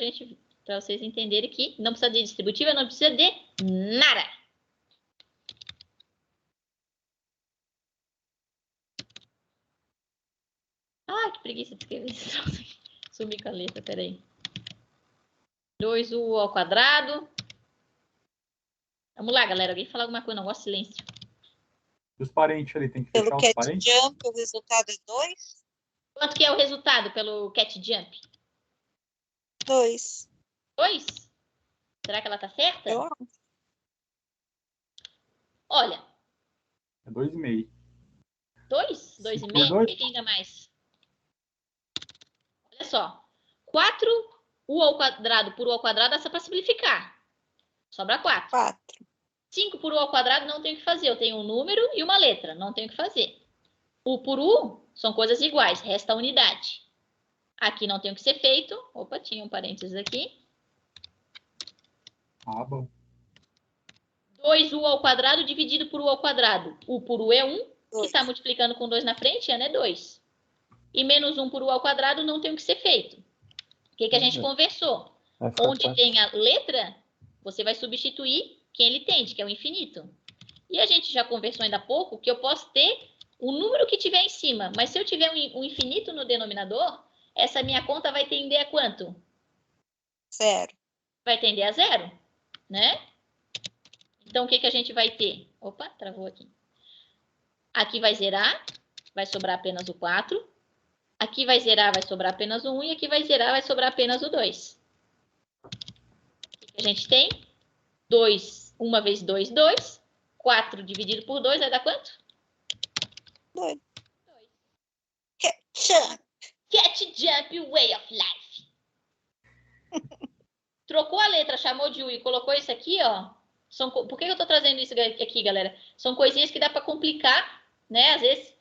vocês entenderem que não precisa de distributiva, não precisa de nada. Que preguiça de escrever isso. Sumi com a letra, peraí. 2u ao quadrado. Vamos lá, galera. Alguém fala alguma coisa? Não, gosto de silêncio. Os parentes ali, tem que Pelo fechar os cat parentes? jump, o resultado é 2? Quanto que é o resultado pelo cat jump? 2. 2? Será que ela tá certa? Eu acho. Olha. É 2,5. 2? 2,5? Por O dois? que tem ainda mais? Olha só. 4u ao quadrado por u ao quadrado dá só para simplificar. Sobra 4. 4. 5 por U ao quadrado não tenho o que fazer. Eu tenho um número e uma letra. Não tenho o que fazer. U por U são coisas iguais. Resta a unidade. Aqui não tem o que ser feito. Opa, tinha um parênteses aqui. Ah, bom. 2U ao quadrado dividido por U ao quadrado. U por U é 1. Que está multiplicando com 2 na frente é 2. E menos 1 por U ao quadrado não tem o que ser feito. O que a gente conversou? Onde tem a letra, você vai substituir quem ele tende, que é o infinito. E a gente já conversou ainda há pouco que eu posso ter o número que tiver em cima. Mas se eu tiver um infinito no denominador, essa minha conta vai tender a quanto? 0. Vai tender a 0, né? Então, o que a gente vai ter? Opa, travou aqui. Aqui vai zerar, vai sobrar apenas o 4. Aqui vai zerar, vai sobrar apenas o 1. E aqui vai zerar, vai sobrar apenas o 2. O que a gente tem? 2, 1 vezes 2, 2. 4 dividido por 2 vai dar quanto? 2. Ketchup. Ketchup way of life. Trocou a letra, chamou de U e colocou isso aqui, ó. Por que eu tô trazendo isso aqui, galera? São coisinhas que dá para complicar, né? Às vezes,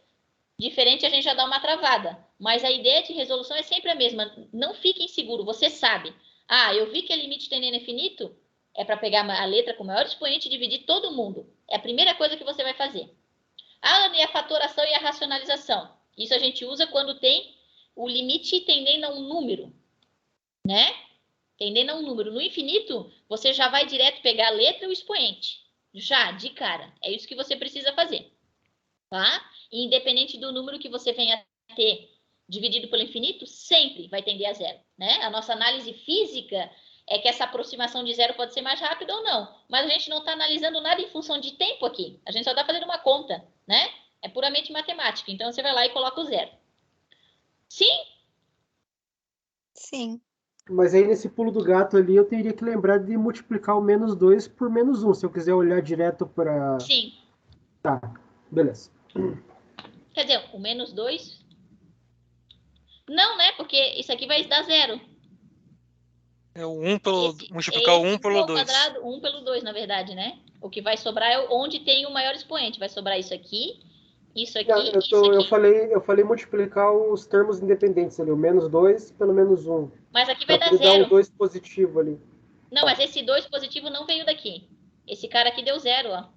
diferente a gente já dá uma travada. Mas a ideia de resolução é sempre a mesma. Não fique inseguro, você sabe. Ah, eu vi que é limite tendendo a infinito. É para pegar a letra com o maior expoente e dividir todo mundo. É a primeira coisa que você vai fazer. Ah, e a fatoração e a racionalização. Isso a gente usa quando tem o limite tendendo a um número, né? Tendendo a um número. No infinito, você já vai direto pegar a letra e o expoente. Já, de cara. É isso que você precisa fazer. Tá? E independente do número que você venha a ter dividido pelo infinito, sempre vai tender a 0. Né? A nossa análise física é que essa aproximação de 0 pode ser mais rápida ou não. Mas a gente não está analisando nada em função de tempo aqui. A gente só está fazendo uma conta. Né? É puramente matemática. Então, você vai lá e coloca o 0. Sim? Sim. Mas aí, nesse pulo do gato ali, eu teria que lembrar de multiplicar o menos 2 por menos 1, se eu quiser olhar direto para... Sim. Tá, beleza. Quer dizer, o menos 2... Não, né? Porque isso aqui vai dar 0. É o 1 pelo... multiplicar o 1 pelo 2. Quadrado, 1 pelo 2, na verdade, né? O que vai sobrar é onde tem o maior expoente. Vai sobrar isso aqui, isso aqui, isso aqui. Eu falei multiplicar os termos independentes ali. O menos 2 pelo menos 1. Mas aqui vai dar poder 0. dar um 2 positivo ali. Não, mas esse 2 positivo não veio daqui. Esse cara aqui deu 0, ó.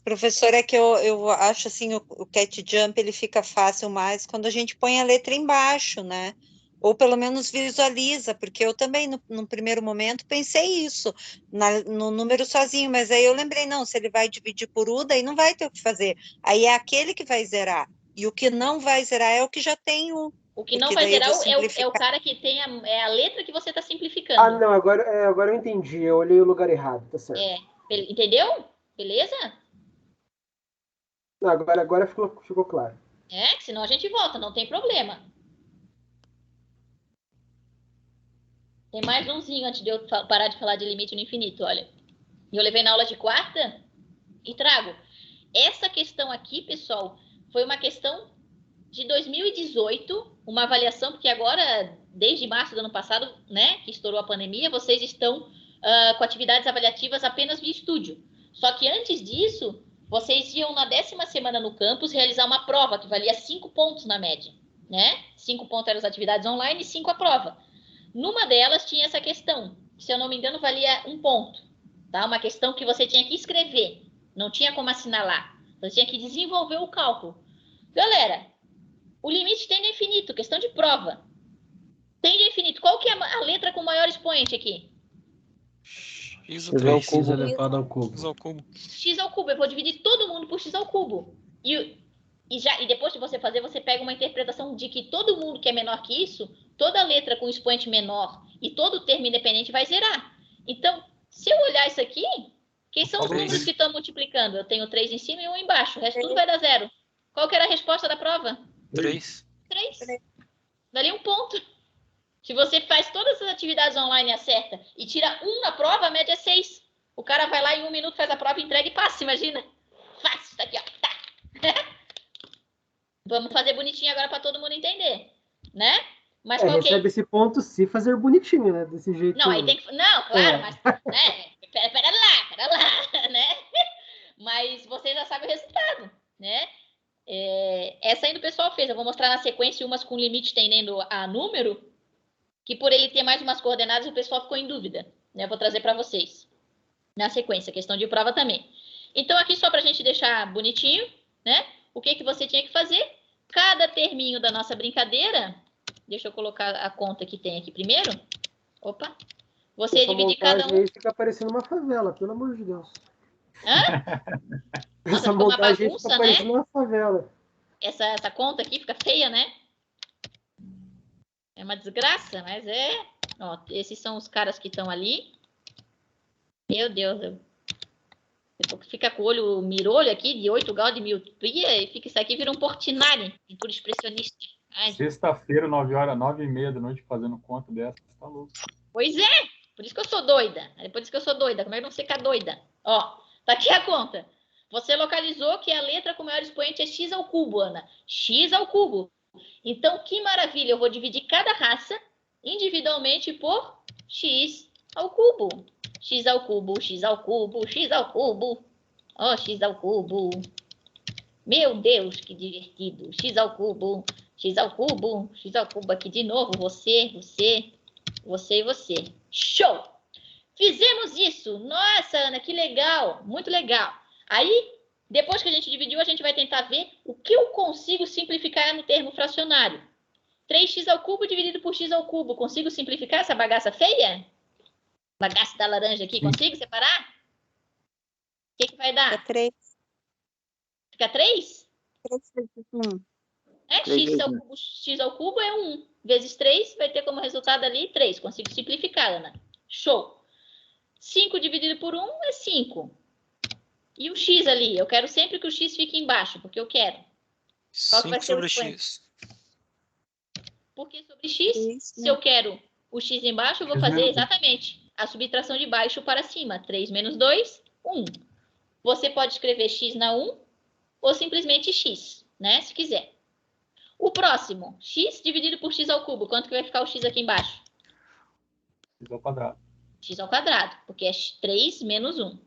Professor, é que eu acho assim, o cat jump ele fica fácil mais quando a gente põe a letra embaixo, né? Ou pelo menos visualiza, porque eu também, no primeiro momento, pensei isso, no número sozinho, mas aí eu lembrei, não, se ele vai dividir por U, daí não vai ter o que fazer. Aí é aquele que vai zerar, e o que não vai zerar é o que já tem U. O que não vai zerar é o cara que tem a letra que você está simplificando. Ah, não, agora eu entendi, eu olhei o lugar errado, tá certo. Entendeu? Beleza? Não, agora ficou claro. Que senão a gente volta, não tem problema. Tem mais umzinho antes de eu parar de falar de limite no infinito, olha. Eu levei na aula de quarta e trago. Essa questão aqui, pessoal, foi uma questão de 2018, uma avaliação, porque agora, desde março do ano passado, né, que estourou a pandemia, vocês estão com atividades avaliativas apenas via estúdio. Só que antes disso, vocês iam na 10ª semana no campus realizar uma prova que valia 5 pontos na média, né? 5 pontos eram as atividades online e 5 a prova. Numa delas tinha essa questão, que, se eu não me engano, valia 1 ponto. Tá? Uma questão que você tinha que escrever, não tinha como assinalar. Você tinha que desenvolver o cálculo. Galera, o limite tende a infinito, questão de prova. Tende a infinito. Qual que é a letra com o maior expoente aqui? X elevado ao cubo. X ao cubo. Eu vou dividir todo mundo por x ao cubo. E depois de você fazer, você pega uma interpretação de que todo mundo que é menor que isso, toda letra com expoente menor e todo termo independente vai zerar. Então, se eu olhar isso aqui, quem são os números que estão multiplicando? Eu tenho 3 em cima e 1 embaixo. O resto tudo vai dar 0. Qual que era a resposta da prova? 3. 3. Dali 1 ponto. Se você faz todas as atividades online e acerta e tira 1 na prova, a média é 6. O cara vai lá em 1 minuto, faz a prova, entrega e passa, imagina. Fácil, tá aqui, ó. Tá. Vamos fazer bonitinho agora para todo mundo entender, né? Mas recebe esse ponto se fazer bonitinho, né? Desse jeito. Não, aí tem que... Não, claro, mas... pera lá, né? Mas você já sabe o resultado, né? Essa ainda o pessoal fez. Eu vou mostrar na sequência umas com limite tendendo a número, que por ele ter mais umas coordenadas, o pessoal ficou em dúvida, né? Eu vou trazer para vocês na sequência, questão de prova também. Então, aqui só para a gente deixar bonitinho, né? O que você tinha que fazer? Cada terminho da nossa brincadeira, deixa eu colocar a conta que tem aqui primeiro. Opa! Você Essa divide cada montagem um. aí fica parecendo uma favela, pelo amor de Deus. Hã? Nossa, Essa ficou uma montagem bagunça, fica né? parecendo uma favela. Essa conta aqui fica feia, né? É uma desgraça, mas é... Ó, esses são os caras que estão ali. Meu Deus, fica com o olho mirolho aqui, de 8 graus de miopia, e fica isso aqui, vira um Portinari, pintura expressionista. Sexta-feira, 9h30 da noite, fazendo conta dessa, tá louco. Pois é, por isso que eu sou doida. Por isso que eu sou doida, como é que não ficar doida? Ó, tá aqui a conta. Você localizou que a letra com maior expoente é x ao cubo, Ana. X ao cubo. Então, que maravilha, eu vou dividir cada raça individualmente por x ao cubo. X ao cubo, x ao cubo, x ao cubo. Ó, x ao cubo. Meu Deus, que divertido. X ao cubo, x ao cubo, x ao cubo aqui de novo. Você e você. Show! Fizemos isso. Nossa, Ana, que legal. Muito legal. Aí, depois que a gente dividiu, a gente vai tentar ver o que eu consigo simplificar no termo fracionário. 3x ao cubo dividido por x ao cubo. Consigo simplificar essa bagaça feia? Bagaço da laranja aqui, consigo separar? O que vai dar? Fica 3. Fica 3? 3 vezes 1. X ao cubo é 1. Vezes 3 vai ter como resultado ali 3. Consigo simplificar, Ana. Show. 5 dividido por 1 é 5. E o x ali? Eu quero sempre que o x fique embaixo, porque eu quero. Qual que vai ser o x? Por que sobre x? Se eu quero o x embaixo, eu vou fazer exatamente a subtração de baixo para cima. 3 menos 2, 1. Você pode escrever x na 1 ou simplesmente x, né? Se quiser. O próximo, x dividido por x ao cubo. Quanto que vai ficar o x aqui embaixo? X ao quadrado. X ao quadrado, porque é 3 menos 1.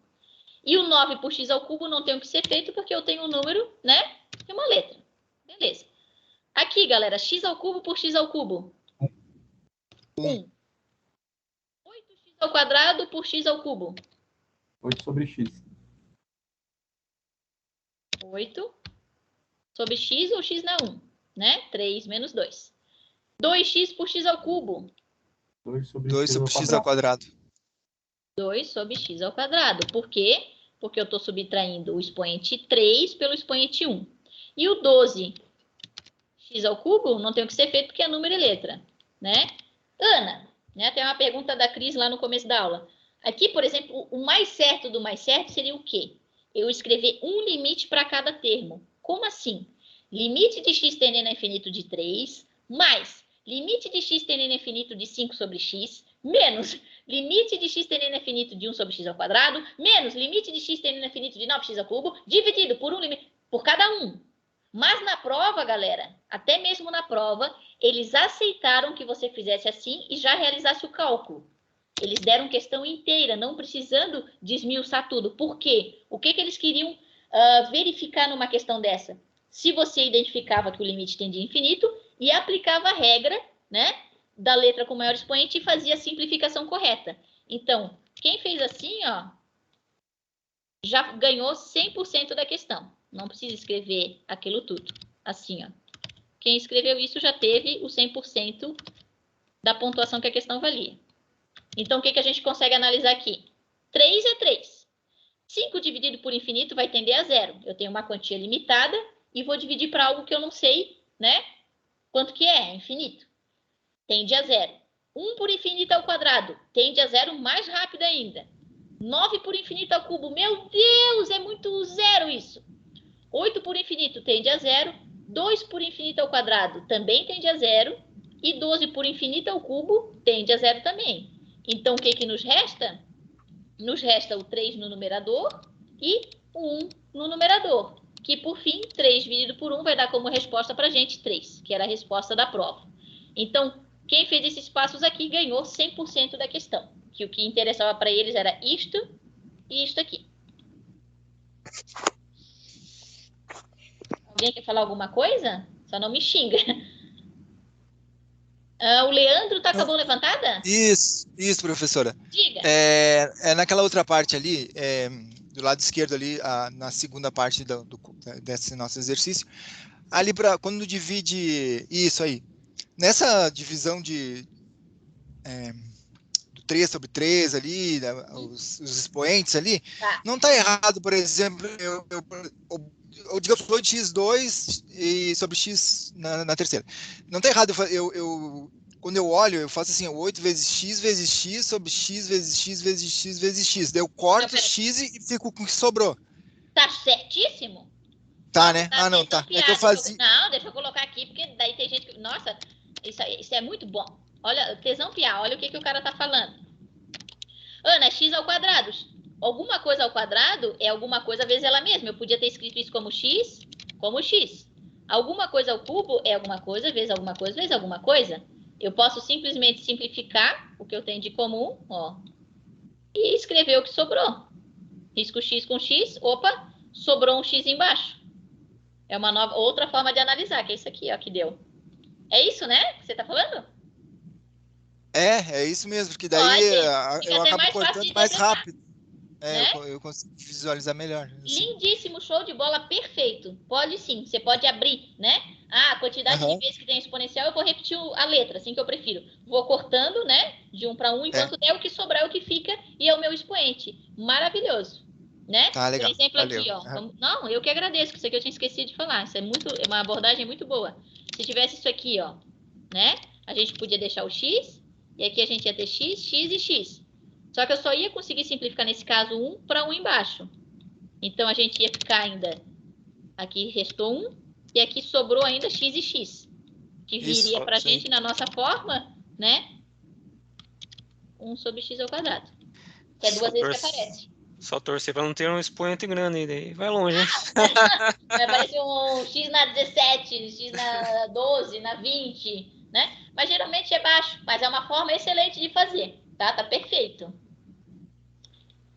E o 9 por x ao cubo não tem o que ser feito, porque eu tenho um número, né? E uma letra. Beleza. Aqui, galera, x ao cubo por x ao cubo. 1. 8x ao quadrado por x ao cubo. 8 sobre x. 8 sobre x ou x na 1, né? 3 menos 2. 2x por x ao cubo. 2 sobre x ao quadrado. 2 sobre x ao quadrado. Por quê? Porque eu estou subtraindo o expoente 3 pelo expoente 1. E o 12x ao cubo não tem o que ser feito porque é número e letra, né? Ana, né? Tem uma pergunta da Cris lá no começo da aula. Aqui, por exemplo, o mais certo do mais certo seria o quê? Eu escrever um limite para cada termo. Como assim? Limite de x tendendo a infinito de 3, mais limite de x tendendo a infinito de 5 sobre x, menos limite de x tendendo a infinito de 1 sobre x ao quadrado, menos limite de x tendendo a infinito de 9x ao cubo, dividido por um limite, por cada um. Mas na prova, galera, até mesmo na prova, eles aceitaram que você fizesse assim e já realizasse o cálculo. Eles deram questão inteira, não precisando desmiuçar tudo. Por quê? O que eles queriam verificar numa questão dessa? Se você identificava que o limite tendia a infinito e aplicava a regra, né, da letra com maior expoente e fazia a simplificação correta. Então, quem fez assim, ó, já ganhou 100% da questão. Não precisa escrever aquilo tudo. Assim, ó. Quem escreveu isso já teve o 100% da pontuação que a questão valia. Então, o que a gente consegue analisar aqui? 3 é 3. 5 dividido por infinito vai tender a 0. Eu tenho uma quantia limitada e vou dividir para algo que eu não sei, né? Quanto que é infinito. Tende a 0. 1 por infinito ao quadrado. Tende a 0 mais rápido ainda. 9 por infinito ao cubo. Meu Deus, é muito zero isso. 8 por infinito tende a 0. 2 por infinito ao quadrado também tende a 0. E 12 por infinito ao cubo tende a 0 também. Então, o que nos resta? Nos resta o 3 no numerador e o 1 no numerador. Que, por fim, 3 dividido por 1 vai dar como resposta para a gente 3, que era a resposta da prova. Então, quem fez esses passos aqui ganhou 100% da questão. que o que interessava para eles era isto e isto aqui. Alguém quer falar alguma coisa? Só não me xinga. O Leandro tá com a mão levantada? Isso, professora. Diga. É naquela outra parte ali, do lado esquerdo ali, na segunda parte desse nosso exercício, ali quando divide isso aí, nessa divisão do 3 sobre 3 ali, os expoentes ali, não está errado, por exemplo, eu digo que x2 e sobre x na terceira. Não está errado, quando eu olho, eu faço assim, 8 vezes x sobre x vezes x vezes x vezes x. Daí eu corto x e fico com o que sobrou. Tá certíssimo. Tá, né? Não, tá. É que eu fazia... Não, deixa eu colocar aqui, porque daí tem gente que... Nossa, isso é muito bom. Olha, tesão piar, olha o que o cara tá falando. Ana, x ao quadrado. Alguma coisa ao quadrado é alguma coisa vezes ela mesma. Eu podia ter escrito isso como x. Alguma coisa ao cubo é alguma coisa vezes alguma coisa vezes alguma coisa. Eu posso simplesmente simplificar o que eu tenho de comum, ó, e escrever o que sobrou. Risco x com x, opa, sobrou um x embaixo. É uma outra forma de analisar, que é isso aqui, ó, que deu. É isso, né, que você tá falando? É isso mesmo, porque daí eu acabo cortando mais rápido. Né? Eu consigo visualizar melhor. Assim. Lindíssimo, show de bola, perfeito. Pode sim, você pode abrir, né? A quantidade de vezes que tem exponencial, eu vou repetir a letra, assim que eu prefiro. Vou cortando, né? De 1 para 1, enquanto der o que sobrar, é o que fica, e é o meu expoente. Maravilhoso, né? Tá, legal. Por exemplo, aqui, ó. Não, eu que agradeço, que isso aqui eu tinha esquecido de falar. Isso é uma abordagem muito boa. Se tivesse isso aqui, ó, né? A gente podia deixar o x, e aqui a gente ia ter x, x e x. Só que eu só ia conseguir simplificar nesse caso 1 para 1 embaixo. Então, a gente ia ficar ainda... Aqui restou 1, e aqui sobrou ainda x e x. Que viria para a gente, na nossa forma, né? 1 sobre x ao quadrado. Que é 2 vezes que aparece. Só torcer para não ter um expoente grande, daí vai longe, hein? Vai aparecer um x na 17, x na 12, na 20, né? Mas geralmente é baixo. Mas é uma forma excelente de fazer, tá? Tá perfeito.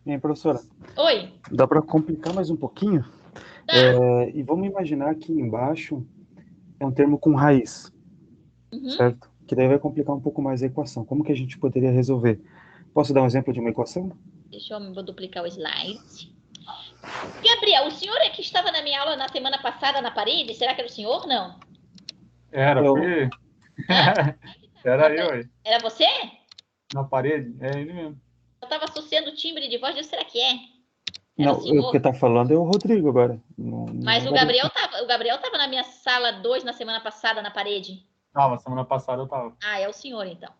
E aí, professora? Oi. Dá para complicar mais um pouquinho? E vamos imaginar que embaixo é um termo com raiz, certo? Que daí vai complicar um pouco mais a equação. Como que a gente poderia resolver? Posso dar um exemplo de uma equação? Deixa eu duplicar o slide. Gabriel, o senhor é que estava na minha aula na semana passada na parede? Será que era o senhor? Não. Era eu aí. Era você? Na parede? É ele mesmo. Eu estava associando o timbre de voz, será que é? Não, o que tá falando é o Rodrigo agora. Mas o Gabriel tava na minha sala 2 na semana passada na parede. Tava, semana passada eu tava. Ah, é o senhor então.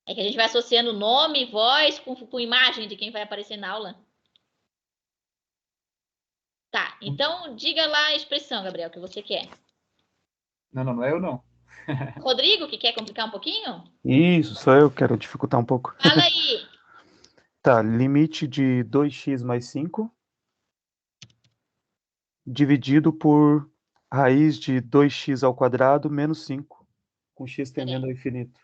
É que a gente vai associando nome, voz com imagem de quem vai aparecer na aula. Tá, então diga lá a expressão, Gabriel, que você quer. Não é eu não. Rodrigo, que quer complicar um pouquinho? Isso, só eu quero dificultar um pouco. Fala aí. Tá, limite de 2x mais 5 dividido por raiz de 2x ao quadrado menos 5, com x tendendo ao infinito.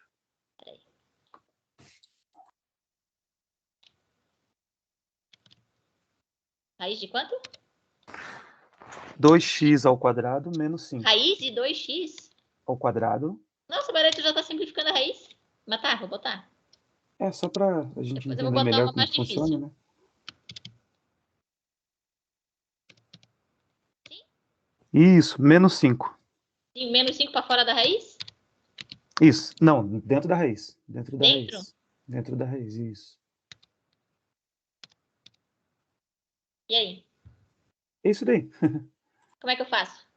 Raiz de quanto? 2x ao quadrado menos 5. Raiz de 2x? Ao quadrado. Nossa, mas tu já tá simplificando a raiz. Mas tá, vou botar. É, só para a gente Depois entender melhor como funciona, né? Sim? Isso, menos 5. Sim, menos 5 para fora da raiz? Isso, não, dentro da raiz. Dentro da raiz. Dentro da raiz, isso. E aí? É isso daí. Como é que eu faço?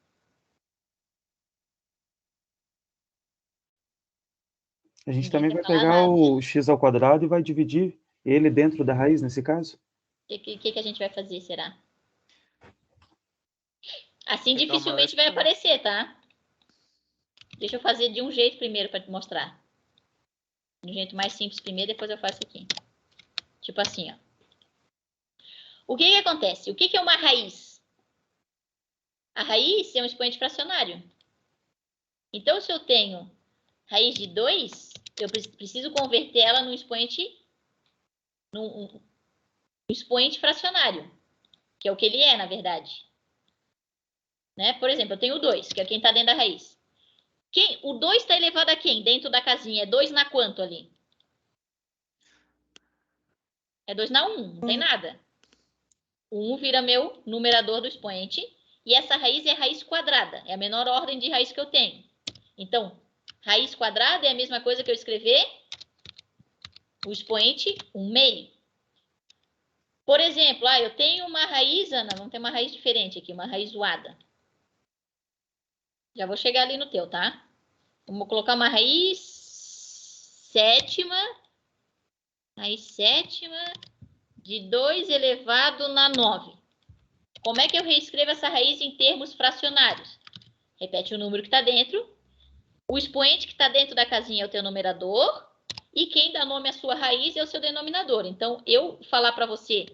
A gente também vai pegar o x ao quadrado e vai dividir ele dentro da raiz, nesse caso. O que a gente vai fazer, será? Assim dificilmente vai aparecer, tá? Deixa eu fazer de um jeito primeiro para te mostrar. De um jeito mais simples primeiro, depois eu faço aqui. Tipo assim, ó. O que acontece? O que é uma raiz? A raiz é um expoente fracionário. Então, se eu tenho raiz de 2, eu preciso converter ela num expoente num expoente fracionário, que é o que ele é, na verdade. Né? Por exemplo, eu tenho o 2, que é quem está dentro da raiz. O 2 está elevado a quem? Dentro da casinha. É 2 na quanto ali? É 2 na 1, não tem nada. O 1 vira meu numerador do expoente. E essa raiz é raiz quadrada. É a menor ordem de raiz que eu tenho. Então, raiz quadrada é a mesma coisa que eu escrever o expoente 1/2. Por exemplo, eu tenho uma raiz, Ana, vamos ter uma raiz diferente aqui, uma raiz zoada. Já vou chegar ali no teu, tá? Vamos colocar uma raiz sétima. Raiz sétima de 2 elevado na 9. Como é que eu reescrevo essa raiz em termos fracionários? Repete o número que está dentro. O expoente que está dentro da casinha é o teu numerador. E quem dá nome à sua raiz é o seu denominador. Então, eu falar para você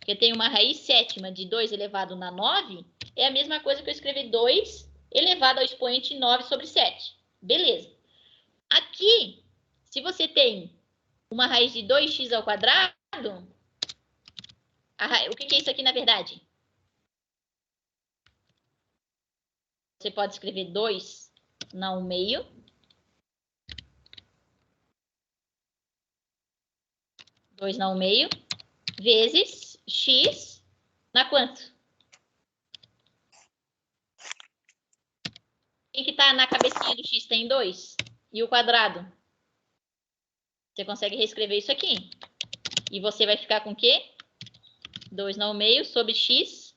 que eu tenho uma raiz sétima de 2 elevado na 9, é a mesma coisa que eu escrever 2 elevado ao expoente 9 sobre 7. Beleza. Aqui, se você tem uma raiz de 2x ao quadrado, o que é isso aqui na verdade? Você pode escrever 2 na 1/2. 2 na 1/2 vezes x na quanto? Quem que está na cabecinha do x tem 2? E o quadrado? Você consegue reescrever isso aqui. E você vai ficar com o quê? 2 na 1/2 sobre x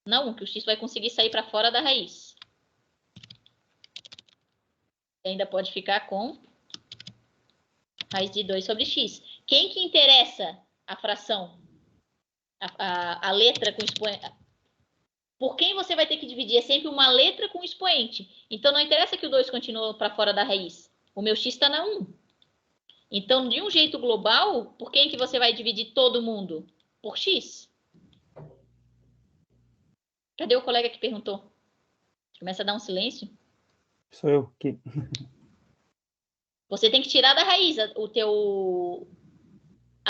na 1, que o x vai conseguir sair para fora da raiz. E ainda pode ficar com raiz de 2 sobre x. Quem que interessa a fração? A letra com expoente. Por quem você vai ter que dividir? É sempre uma letra com expoente. Então, não interessa que o 2 continue para fora da raiz. O meu x está na 1. Então, de um jeito global, por quem que você vai dividir todo mundo? Por x. Cadê o colega que perguntou? Começa a dar um silêncio. Sou eu que... Você tem que tirar da raiz a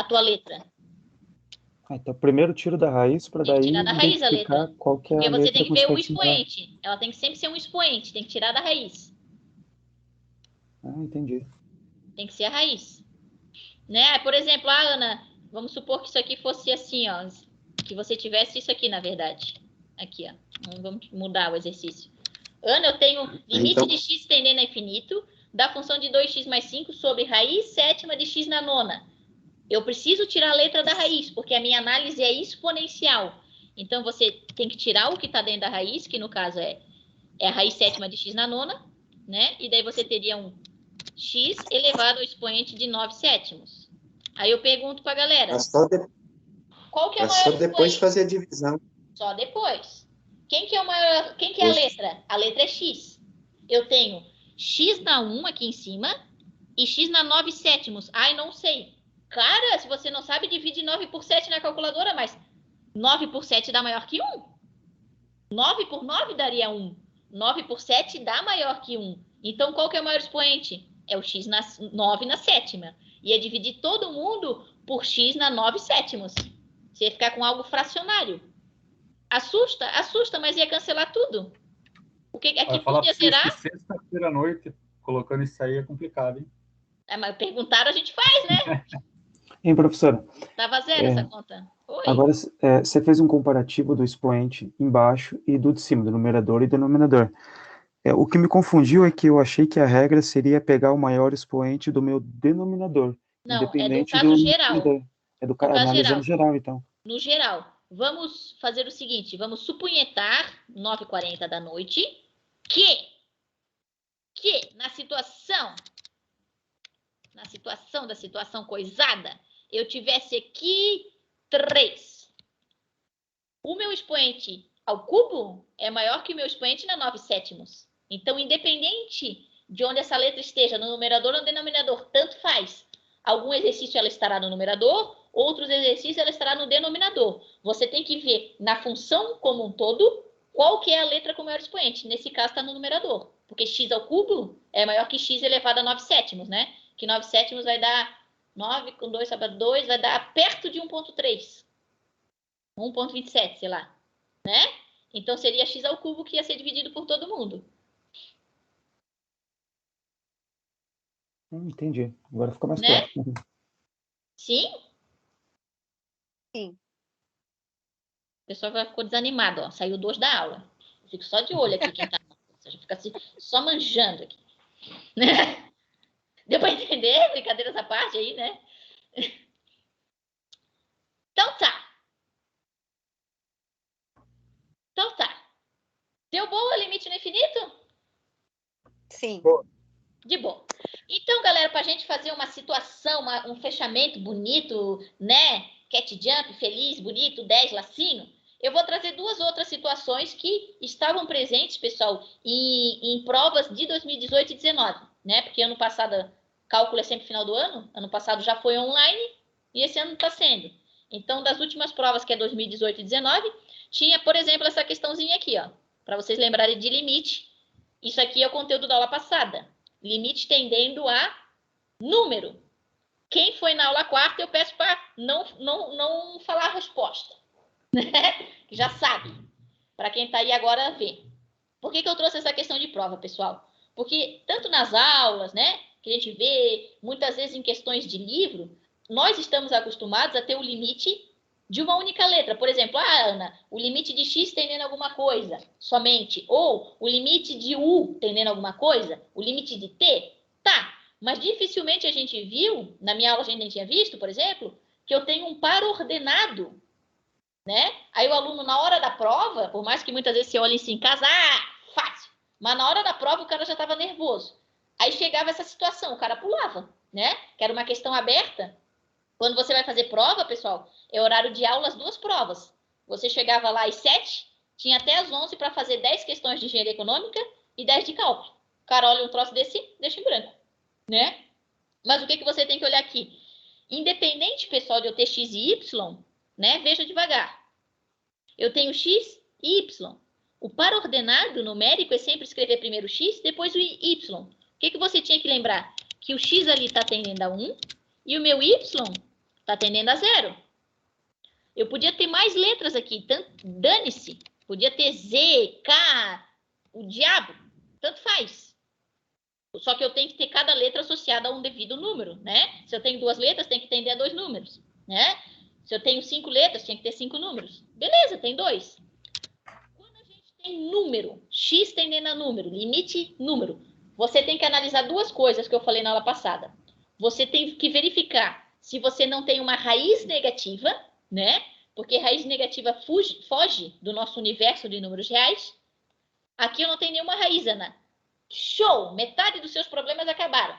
tua letra. Então, primeiro tiro da raiz para daí tirar da raiz a identificar letra. qual que é Porque a você letra tem que com ver o expoente. expoente. Ela tem que sempre ser um expoente. Tem que tirar da raiz. Entendi. Tem que ser a raiz. Né? Por exemplo, Ana, vamos supor que isso aqui fosse assim, ó. Que você tivesse isso aqui, na verdade. Aqui, ó. Vamos mudar o exercício. Ana, eu tenho limite de x tendendo a infinito da função de 2x mais 5 sobre raiz sétima de x na nona. Eu preciso tirar a letra da raiz, porque a minha análise é exponencial. Então, você tem que tirar o que está dentro da raiz, que no caso é a raiz sétima de x na nona, né? E daí você teria um x elevado ao expoente de 9 sétimos. Aí eu pergunto para a galera. Qual que é o maior expoente? Só depois fazer a divisão. Só depois. Quem que é o maior? Quem que é a letra? A letra é x. Eu tenho x na 1 aqui em cima e x na 9 sétimos. Ai, não sei. Cara, se você não sabe, divide 9 por 7 na calculadora, mas 9 por 7 dá maior que 1. 9 por 9 daria 1. 9 por 7 dá maior que 1. Então, qual que é o maior expoente? É o x na 9 na sétima. Ia dividir todo mundo por x na 9 sétimos. Você ia ficar com algo fracionário. Assusta? Assusta, mas ia cancelar tudo. O que aqui podia zerar? Sexta-feira à noite, colocando isso aí é complicado, hein? Mas perguntaram, a gente faz, né? Hein, professora? Tava zero essa conta. Oi. Agora, você fez um comparativo do expoente embaixo e do de cima, do numerador e denominador. O que me confundiu é que eu achei que a regra seria pegar o maior expoente do meu denominador. Não, independente é do caso geral. É do caso analisando geral, então. No geral. Vamos fazer o seguinte, vamos supunhetar 9h40 da noite que na situação da situação coisada, eu tivesse aqui 3. O meu expoente ao cubo é maior que o meu expoente na 9 sétimos. Então, independente de onde essa letra esteja, no numerador ou no denominador, tanto faz. Algum exercício ela estará no numerador, outros exercícios ela estará no denominador. Você tem que ver na função como um todo qual que é a letra com o maior expoente. Nesse caso está no numerador, porque x ao cubo é maior que x elevado a 9 sétimos, né? Que 9 sétimos vai dar 9 com 2 sobra 2, vai dar perto de 1,3. 1,27, sei lá. Né? Então, seria x ao cubo que ia ser dividido por todo mundo. Entendi. Agora ficou mais Né? claro. Sim? Sim. O pessoal ficou desanimado, ó. Saiu 2 da aula. Eu fico só de olho aqui, quem tá. Você fica assim, só manjando aqui. Né? Deu para entender? Brincadeiras à parte aí, né? Então tá. Então tá. Deu boa o limite no infinito? Sim. De boa. Então, galera, para a gente fazer uma situação, um fechamento bonito, né? Cat jump, feliz, bonito, 10, lacinho. Eu vou trazer 2 outras situações que estavam presentes, pessoal, em provas de 2018 e 2019, né? Porque ano passado, cálculo é sempre final do ano. Ano passado já foi online e esse ano está sendo. Então, das últimas provas, que é 2018 e 2019, tinha, por exemplo, essa questãozinha aqui, ó. Para vocês lembrarem de limite. Isso aqui é o conteúdo da aula passada. Limite tendendo a número. Quem foi na aula quarta, eu peço para não falar a resposta. Que já sabe. Para quem está aí agora, ver. Por que eu trouxe essa questão de prova, pessoal? Porque tanto nas aulas, né, que a gente vê, muitas vezes em questões de livro, nós estamos acostumados a ter o limite de uma única letra. Por exemplo, Ana, o limite de x tendendo a alguma coisa, somente. Ou o limite de u tendendo a alguma coisa, o limite de t, tá. Mas dificilmente a gente viu, na minha aula a gente nem tinha visto, por exemplo, que eu tenho um par ordenado, né? Aí o aluno, na hora da prova, por mais que muitas vezes você olhe assim em casa, fácil. Mas na hora da prova o cara já estava nervoso. Aí chegava essa situação, o cara pulava, né? Que era uma questão aberta. Quando você vai fazer prova, pessoal, é horário de aula, as 2 provas. Você chegava lá às 7, tinha até às 11 para fazer 10 questões de engenharia econômica e 10 de cálculo. O cara olha um troço desse, deixa em branco, né? Mas o que você tem que olhar aqui? Independente, pessoal, de eu ter x e y, né? Veja devagar. Eu tenho x e y. O par ordenado numérico é sempre escrever primeiro o x, depois o y. O que você tinha que lembrar? Que o x ali está tendendo a 1 e o meu y está tendendo a 0. Eu podia ter mais letras aqui, dane-se. Podia ter Z, K, o diabo, tanto faz. Só que eu tenho que ter cada letra associada a um devido número, né? Se eu tenho 2 letras, tem que tender a 2 números, né? Se eu tenho 5 letras, tinha que ter 5 números. Beleza, tem 2. Quando a gente tem número, x tendendo a número, limite número, você tem que analisar 2 coisas que eu falei na aula passada. Você tem que verificar se você não tem uma raiz negativa, né? Porque raiz negativa foge do nosso universo de números reais. Aqui eu não tenho nenhuma raiz, Ana. Show! Metade dos seus problemas acabaram.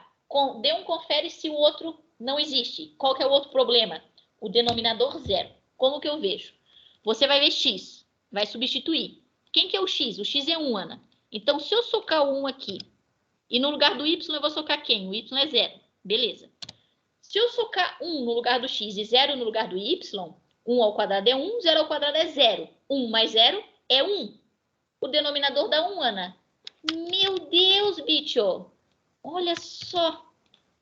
Dê um confere se o outro não existe. Qual que é o outro problema? O denominador 0. Como que eu vejo? Você vai ver x, vai substituir. Quem que é o x? O x é 1, Ana. Então, se eu socar o 1 aqui, e no lugar do y eu vou socar quem? O y é 0. Beleza. Se eu socar 1 no lugar do x e 0 no lugar do y, 1 ao quadrado é 1, 0 ao quadrado é 0. 1 mais 0 é 1. O denominador dá 1, Ana. Meu Deus, bicho! Olha só!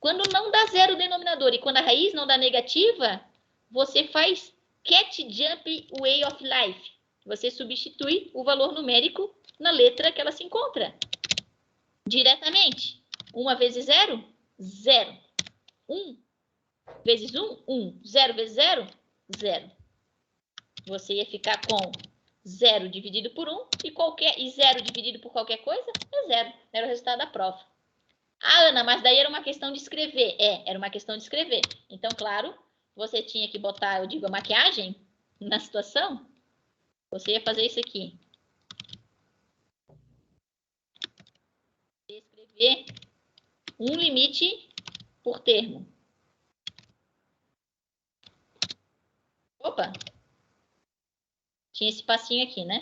Quando não dá 0 o denominador e quando a raiz não dá negativa, você faz cat jump way of life. Você substitui o valor numérico na letra que ela se encontra. Diretamente. 1 vezes 0, 0. 1 vezes 1, 1. 0 vezes 0, 0. Você ia ficar com 0 dividido por 1 e 0 dividido por qualquer coisa é 0. Era o resultado da prova. Ah, Ana, mas daí era uma questão de escrever. Era uma questão de escrever. Então, claro, você tinha que botar, eu digo, a maquiagem na situação. Você ia fazer isso aqui. Escrever um limite por termo. Opa! Tinha esse passinho aqui, né?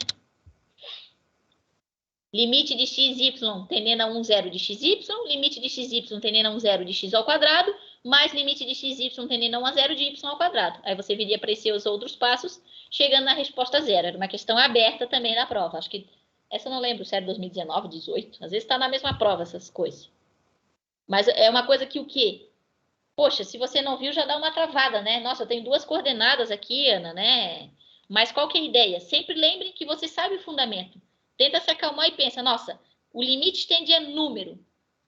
Limite de xy tendendo a 1, 0 de xy, limite de xy tendendo a 1, 0 de x ao quadrado, mais limite de xy tendendo a 1 a 0 de y ao quadrado. Aí você viria aparecer os outros passos, chegando na resposta 0. Era uma questão aberta também na prova. Acho que essa eu não lembro se era 2019, 18. Às vezes está na mesma prova essas coisas. Mas é uma coisa que o quê? Poxa, se você não viu, já dá uma travada, né? Nossa, eu tenho 2 coordenadas aqui, Ana, né? Mas qual que é a ideia? Sempre lembre que você sabe o fundamento. Tenta se acalmar e pensa, nossa, o limite tende a número.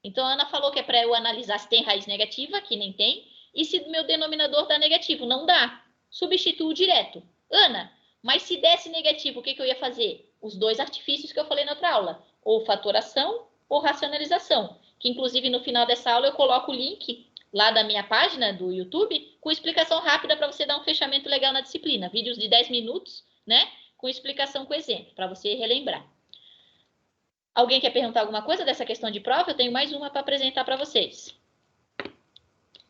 Então, a Ana falou que é para eu analisar se tem raiz negativa, que nem tem, e se meu denominador dá negativo. Não dá. Substituo direto. Ana, mas se desse negativo, o que eu ia fazer? Os 2 artifícios que eu falei na outra aula. Ou fatoração ou racionalização. Que, inclusive, no final dessa aula eu coloco o link lá da minha página do YouTube com explicação rápida para você dar um fechamento legal na disciplina. Vídeos de 10 minutos, né? Com explicação com exemplo, para você relembrar. Alguém quer perguntar alguma coisa dessa questão de prova? Eu tenho mais uma para apresentar para vocês.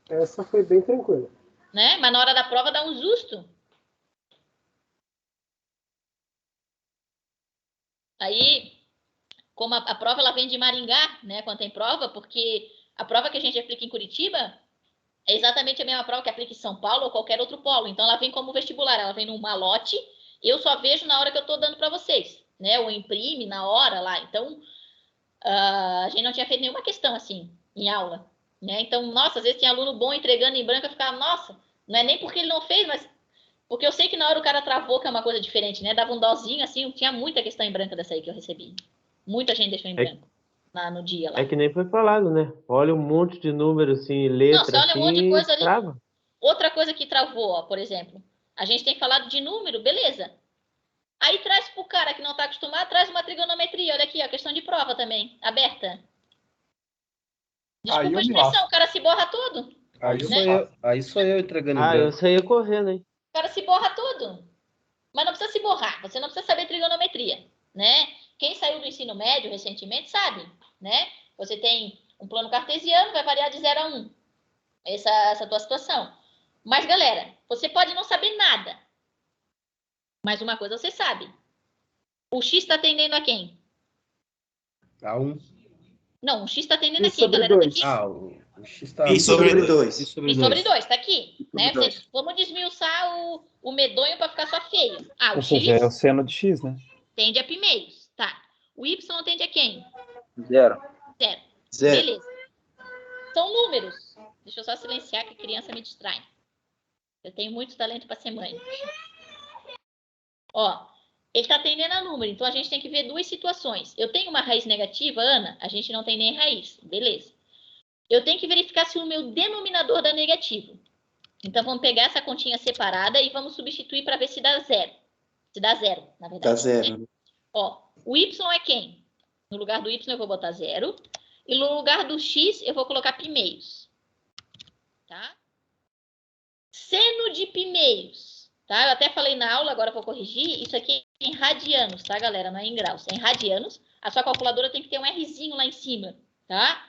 Essa foi bem tranquila. Né? Mas na hora da prova dá um susto. Aí, como a prova ela vem de Maringá, né? Quando tem prova, porque a prova que a gente aplica em Curitiba é exatamente a mesma prova que aplica em São Paulo ou qualquer outro polo. Então, ela vem como vestibular, ela vem num malote. Eu só vejo na hora que eu estou dando para vocês, né? Ou imprime na hora lá. Então, a gente não tinha feito nenhuma questão assim em aula, né? Então, nossa, às vezes tinha aluno bom entregando em branco, eu ficava, nossa, não é nem porque ele não fez, mas porque eu sei que na hora o cara travou, que é uma coisa diferente, né? Dava um dozinho assim, tinha muita questão em branco dessa aí que eu recebi. Muita gente deixou em branco no dia lá. É que nem foi falado, né? Olha um monte de números, assim, letras, nossa, olha um monte de coisa ali. Trava. Outra coisa que travou, ó, por exemplo, a gente tem falado de número, beleza. Aí traz pro cara que não está acostumado, traz uma trigonometria. Olha aqui, ó, questão de prova também, aberta. Desculpa a expressão, o cara se borra todo. Aí sou eu entregando em branco. Eu saía correndo, hein? O cara se borra todo. Mas não precisa se borrar, você não precisa saber trigonometria, né? Quem saiu do ensino médio recentemente sabe, né? Você tem um plano cartesiano, vai variar de 0 a 1. Essa tua situação. Mas, galera, você pode não saber nada. Mas uma coisa você sabe. O X está tendendo a quem? A 1. Não, o X está tendendo a quem, galera? Tá aqui? O X está... Pi sobre 2. Pi sobre 2, tá aqui. Né? Vamos desmiuçar o medonho para ficar só feio. O Ou X seja, é o seno de X, né? tende a pi meios. Tá. O Y tende a quem? 0. 0. Beleza. São números. Deixa eu só silenciar que a criança me distrai. Eu tenho muito talento para ser mãe. Ó, ele está tendendo a número, então a gente tem que ver 2 situações. Eu tenho uma raiz negativa, Ana? A gente não tem nem raiz, beleza. Eu tenho que verificar se o meu denominador dá negativo. Então, vamos pegar essa continha separada e vamos substituir para ver se dá 0. Se dá 0, na verdade. Dá 0. Né? Ó, o Y é quem? No lugar do Y eu vou botar 0. E no lugar do X eu vou colocar π meios. Tá? Seno de π meios. Tá? Eu até falei na aula, agora eu vou corrigir. Isso aqui é em radianos, tá, galera? Não é em graus. É em radianos. A sua calculadora tem que ter um Rzinho lá em cima, tá?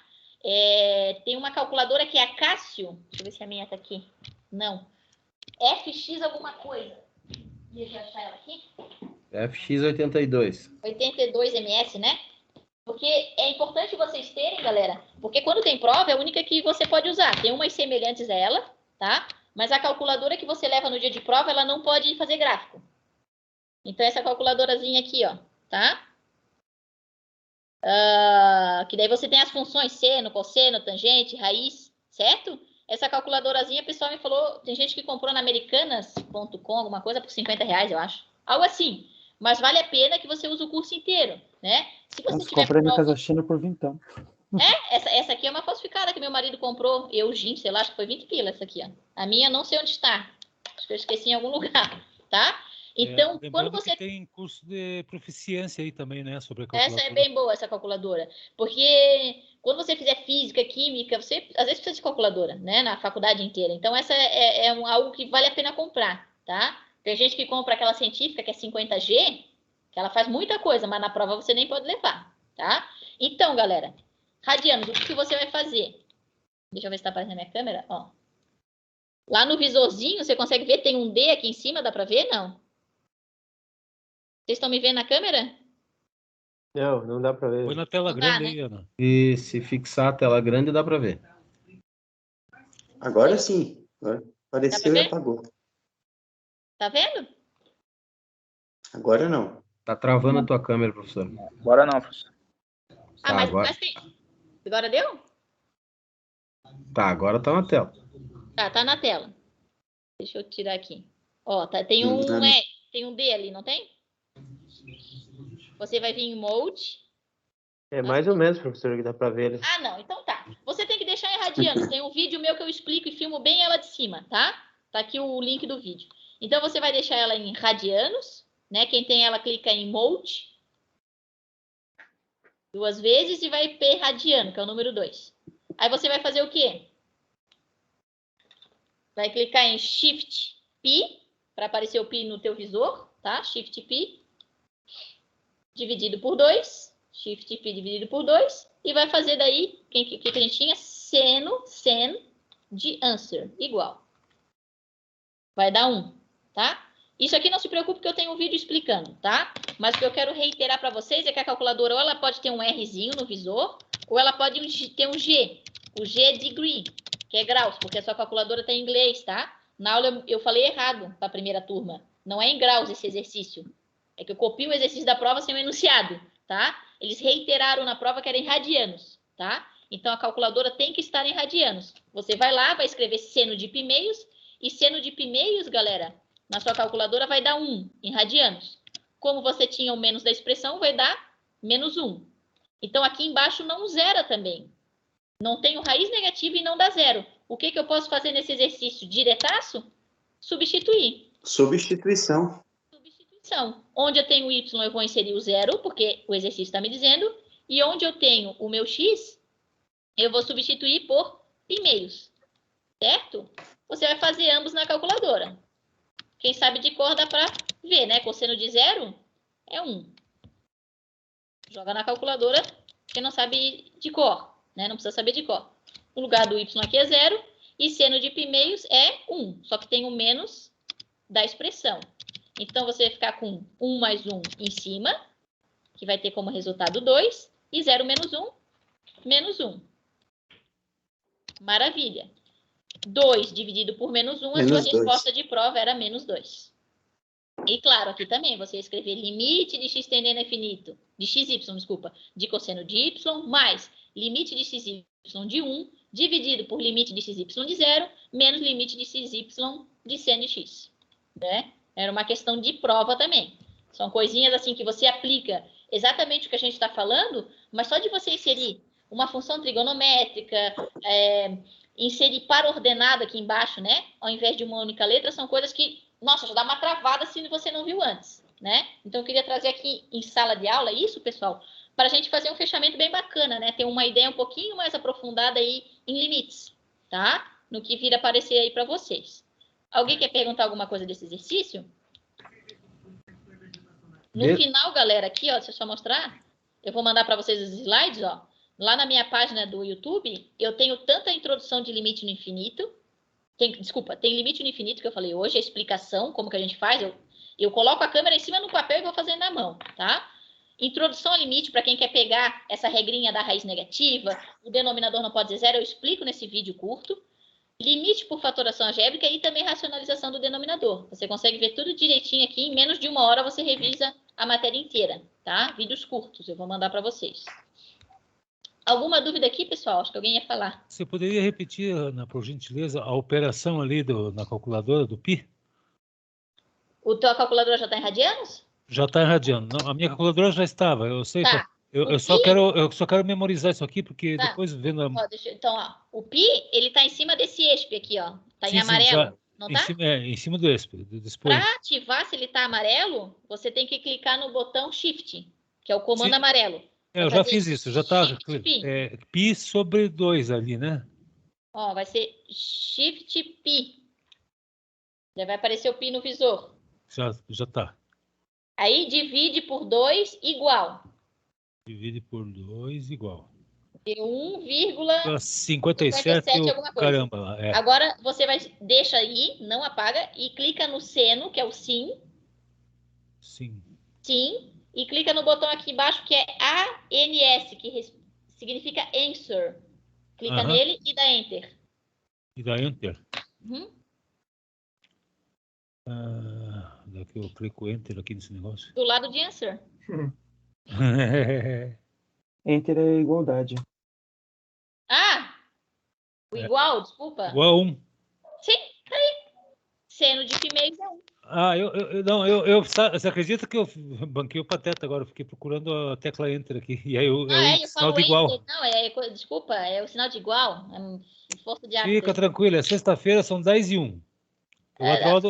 Tem uma calculadora que é a Cássio. Deixa eu ver se a minha tá aqui. Não. FX alguma coisa. Deixa eu achar ela aqui. FX82. 82 ms, né? Porque é importante vocês terem, galera, porque quando tem prova é a única que você pode usar. Tem umas semelhantes a ela, tá? Mas a calculadora que você leva no dia de prova, ela não pode fazer gráfico. Então, essa calculadorazinha aqui, ó, tá? Que daí você tem as funções seno, cosseno, tangente, raiz, certo? Essa calculadorazinha, o pessoal me falou, tem gente que comprou na americanas.com, alguma coisa, por R$50, eu acho. Algo assim. Mas vale a pena que você use o curso inteiro, né? Se você tiver comprei prova... na Casa China por vintão. Essa aqui é uma falsificada que meu marido comprou, sei lá, acho que foi 20 pila essa aqui, ó. A minha não sei onde está. Acho que eu esqueci em algum lugar, tá? Então, quando você... tem curso de proficiência aí também, né? Sobre a calculadora. Essa é bem boa, essa calculadora. Porque quando você fizer física, química, você às vezes precisa de calculadora, né? Na faculdade inteira. Então, essa é algo que vale a pena comprar, tá? Tem gente que compra aquela científica, que é 50G, que ela faz muita coisa, mas na prova você nem pode levar, tá? Então, galera, radianos, o que você vai fazer? Deixa eu ver se tá aparecendo na minha câmera, ó. Lá no visorzinho, você consegue ver, tem um D aqui em cima, dá pra ver? Não. Vocês estão me vendo na câmera? Não, não dá pra ver. Põe na tela Não grande dá, né? aí, Ana. E se fixar a tela grande, dá pra ver. Agora sim. Agora apareceu e apagou. Tá vendo? Agora não. Tá travando a tua câmera, professor. Agora não, professor. Mas tem... Agora deu? Tá, agora tá na tela. Tá na tela. Deixa eu tirar aqui. Ó, tem um D ali, não tem? Você vai vir em Mode. É mais ou menos, professor, que dá para ver. Ah, não. Então tá. Você tem que deixar em radianos. Tem um vídeo meu que eu explico e filmo bem ela de cima, tá? Tá aqui o link do vídeo. Então, você vai deixar ela em radianos, né? Quem tem ela, clica em Mode 2 vezes e vai P radiano, que é o número 2. Aí você vai fazer o quê? Vai clicar em Shift P, para aparecer o Pi no teu visor, tá? Shift P, dividido por 2. Shift P dividido por 2. E vai fazer daí, o que a gente tinha? Sen de answer, igual. Vai dar 1, tá? Isso aqui não se preocupe que eu tenho um vídeo explicando, tá? Mas o que eu quero reiterar para vocês é que a calculadora ou ela pode ter um Rzinho no visor, ou ela pode ter um G. O G é degree, que é graus, porque a sua calculadora tem em inglês, tá? Na aula eu falei errado para a primeira turma. Não é em graus esse exercício. É que eu copio o exercício da prova sem o enunciado, tá? Eles reiteraram na prova que era em radianos, tá? Então, a calculadora tem que estar em radianos. Você vai lá, vai escrever seno de π meios, e seno de π meios, galera, na sua calculadora vai dar 1 em radianos. Como você tinha o menos da expressão, vai dar menos 1. Então, aqui embaixo não zera também. Não tenho raiz negativa e não dá zero. O que eu posso fazer nesse exercício diretaço? Substituir. Substituição. Onde eu tenho y, eu vou inserir o zero, porque o exercício está me dizendo. E onde eu tenho o meu x, eu vou substituir por π meios. Certo? Você vai fazer ambos na calculadora. Quem sabe de cor dá para ver, né? Cosseno de zero é 1. Joga na calculadora. Quem não sabe de cor, né? Não precisa saber de cor. O lugar do y aqui é 0. E seno de π meios é 1. Só que tem o menos da expressão. Então, você vai ficar com 1 mais 1 em cima, que vai ter como resultado 2. E 0 menos 1, menos 1. Maravilha. 2 dividido por menos 1, a sua resposta de prova era menos 2. E claro, aqui também, você escrever limite de x tendendo a infinito, de xy, desculpa, de cosseno de y, mais limite de xy de 1, dividido por limite de xy de 0, menos limite de xy de seno de x. Né? Era uma questão de prova também. São coisinhas assim que você aplica exatamente o que a gente está falando, mas só de você inserir uma função trigonométrica, inserir par ordenado aqui embaixo, né? Ao invés de uma única letra, são coisas que, nossa, já dá uma travada se você não viu antes, né? Então, eu queria trazer aqui em sala de aula isso, pessoal, para a gente fazer um fechamento bem bacana, né? Ter uma ideia um pouquinho mais aprofundada aí em limites, tá? No que vir aparecer aí para vocês. Alguém quer perguntar alguma coisa desse exercício? No final, galera, aqui, ó, deixa eu só mostrar. Eu vou mandar para vocês os slides, ó. Lá na minha página do YouTube, eu tenho tanta introdução de limite no infinito. Tem limite no infinito que eu falei hoje, a explicação, como que a gente faz. Eu coloco a câmera em cima no papel e vou fazendo na mão, tá? Introdução ao limite, para quem quer pegar essa regrinha da raiz negativa, o denominador não pode dizer zero, eu explico nesse vídeo curto. Limite por fatoração algébrica e também racionalização do denominador. Você consegue ver tudo direitinho aqui, em menos de 1 hora você revisa a matéria inteira, tá? Vídeos curtos, eu vou mandar para vocês. Alguma dúvida aqui, pessoal? Acho que alguém ia falar. Você poderia repetir, Ana, por gentileza, a operação ali na calculadora do π? A tua calculadora já está em radianos? Já está em radiano. Não, a minha calculadora já estava, eu sei. Tá. Eu só quero memorizar isso aqui, porque tá. Depois vendo a... Então, ó, o π, ele está em cima desse ESP aqui, ó. Está em amarelo, não tá? Em cima do ESP. Para ativar, se ele está amarelo, você tem que clicar no botão Shift, que é o comando amarelo. Eu já fiz isso, já está π sobre 2 ali, né? Ó, vai ser Shift π. Já vai aparecer o π no visor. Já está. Aí divide por 2 igual. Divide por 2 igual. De 1,57 alguma coisa. Caramba lá. Agora você deixa aí, não apaga, e clica no seno, que é o sim. Sim. Sim. E clica no botão aqui embaixo, que é ANS, que significa answer. Clica nele e dá Enter. E dá Enter. Daqui eu clico Enter aqui nesse negócio. Do lado de Answer. Enter é igualdade. O igual, desculpa. Igual a 1. Seno de π mês é 1. Você acredita que eu banquei o pateta agora? Eu fiquei procurando a tecla Enter aqui. E aí Eu sinal falo de igual. Enter. Não, desculpa, é o sinal de igual. É força de hábito. Fica tranquilo, é sexta-feira, são 10h01.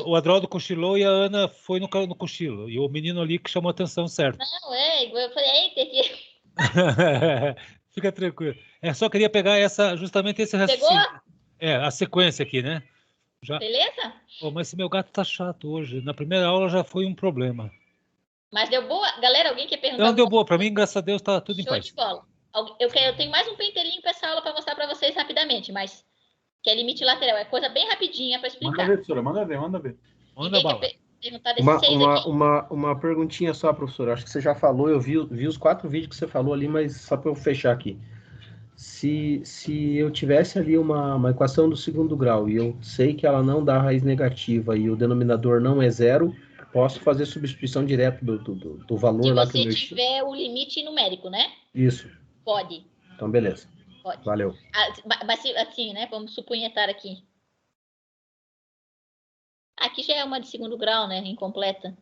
O Adroaldo cochilou e a Ana foi no cochilo. E o menino ali que chamou a atenção certo. Não, eu falei Enter aqui. Fica tranquilo. Só queria pegar justamente esse raciocínio. A sequência aqui, né? Já... Beleza? Mas esse meu gato tá chato hoje. Na primeira aula já foi um problema. Mas deu boa? Galera, alguém quer perguntar? Não, deu boa. Para mim, graças a Deus, tá tudo em paz. Show de bola. Eu tenho mais um pentelinho para essa aula para mostrar para vocês rapidamente, mas que é limite lateral. É coisa bem rapidinha para explicar. Manda ver, professora. Manda ver. Manda bala. Perguntar desses seis aqui? Uma perguntinha só, professora. Acho que você já falou, eu vi os 4 vídeos que você falou ali, mas só para eu fechar aqui. Se eu tivesse ali uma equação do segundo grau e eu sei que ela não dá raiz negativa e o denominador não é 0, posso fazer substituição direta do valor lá que eu... Se você tiver o limite numérico, né? Isso. Pode. Então, beleza. Pode. Valeu. Mas assim, né? Vamos supunhetar aqui. Aqui já é uma de segundo grau, né? Incompleta.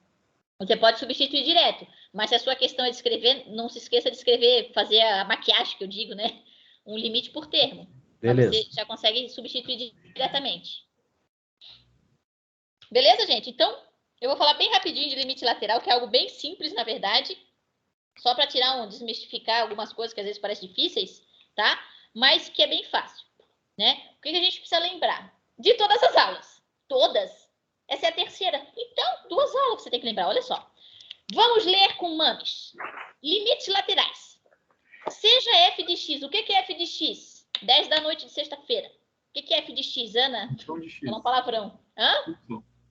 Você pode substituir direto. Mas se a sua questão é de escrever, não se esqueça de escrever, fazer a maquiagem que eu digo, né? Um limite por termo. Beleza. Você já consegue substituir diretamente. Beleza, gente? Então, eu vou falar bem rapidinho de limite lateral, que é algo bem simples, na verdade. Só para desmistificar algumas coisas que às vezes parecem difíceis, tá? Mas que é bem fácil, né? O que a gente precisa lembrar? De todas as aulas. Todas. Essa é a terceira. Então, 2 aulas que você tem que lembrar. Olha só. Vamos ler com mames. Limites laterais. Seja f de x. O que é f de x? 10 da noite de sexta-feira. O que é f de x, Ana? Função de x. É um palavrão. Hã?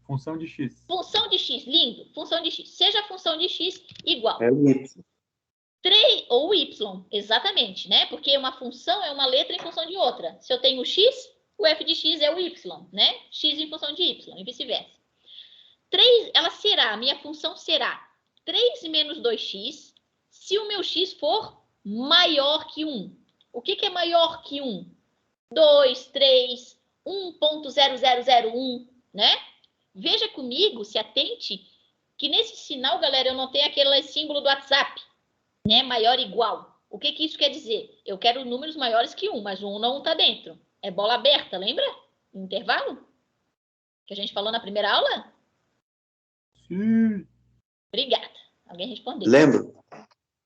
Função de x. Função de x. Lindo. Função de x. Seja a função de x igual. É o y. 3 ou y. Exatamente, né? Porque uma função é uma letra em função de outra. Se eu tenho x, o f de x é o y, né? X em função de y e vice-versa. 3, a minha função será 3 menos 2x se o meu x for maior que 1. O que é maior que 1? 2, 3, 1.0001, né? Veja comigo, se atente, que nesse sinal, galera, eu não tenho aquele símbolo do WhatsApp, né? Maior igual. O que isso quer dizer? Eu quero números maiores que 1, mas o 1 não está dentro. É bola aberta, lembra? Intervalo? Que a gente falou na primeira aula? Sim. Obrigada. Alguém respondeu. Lembro.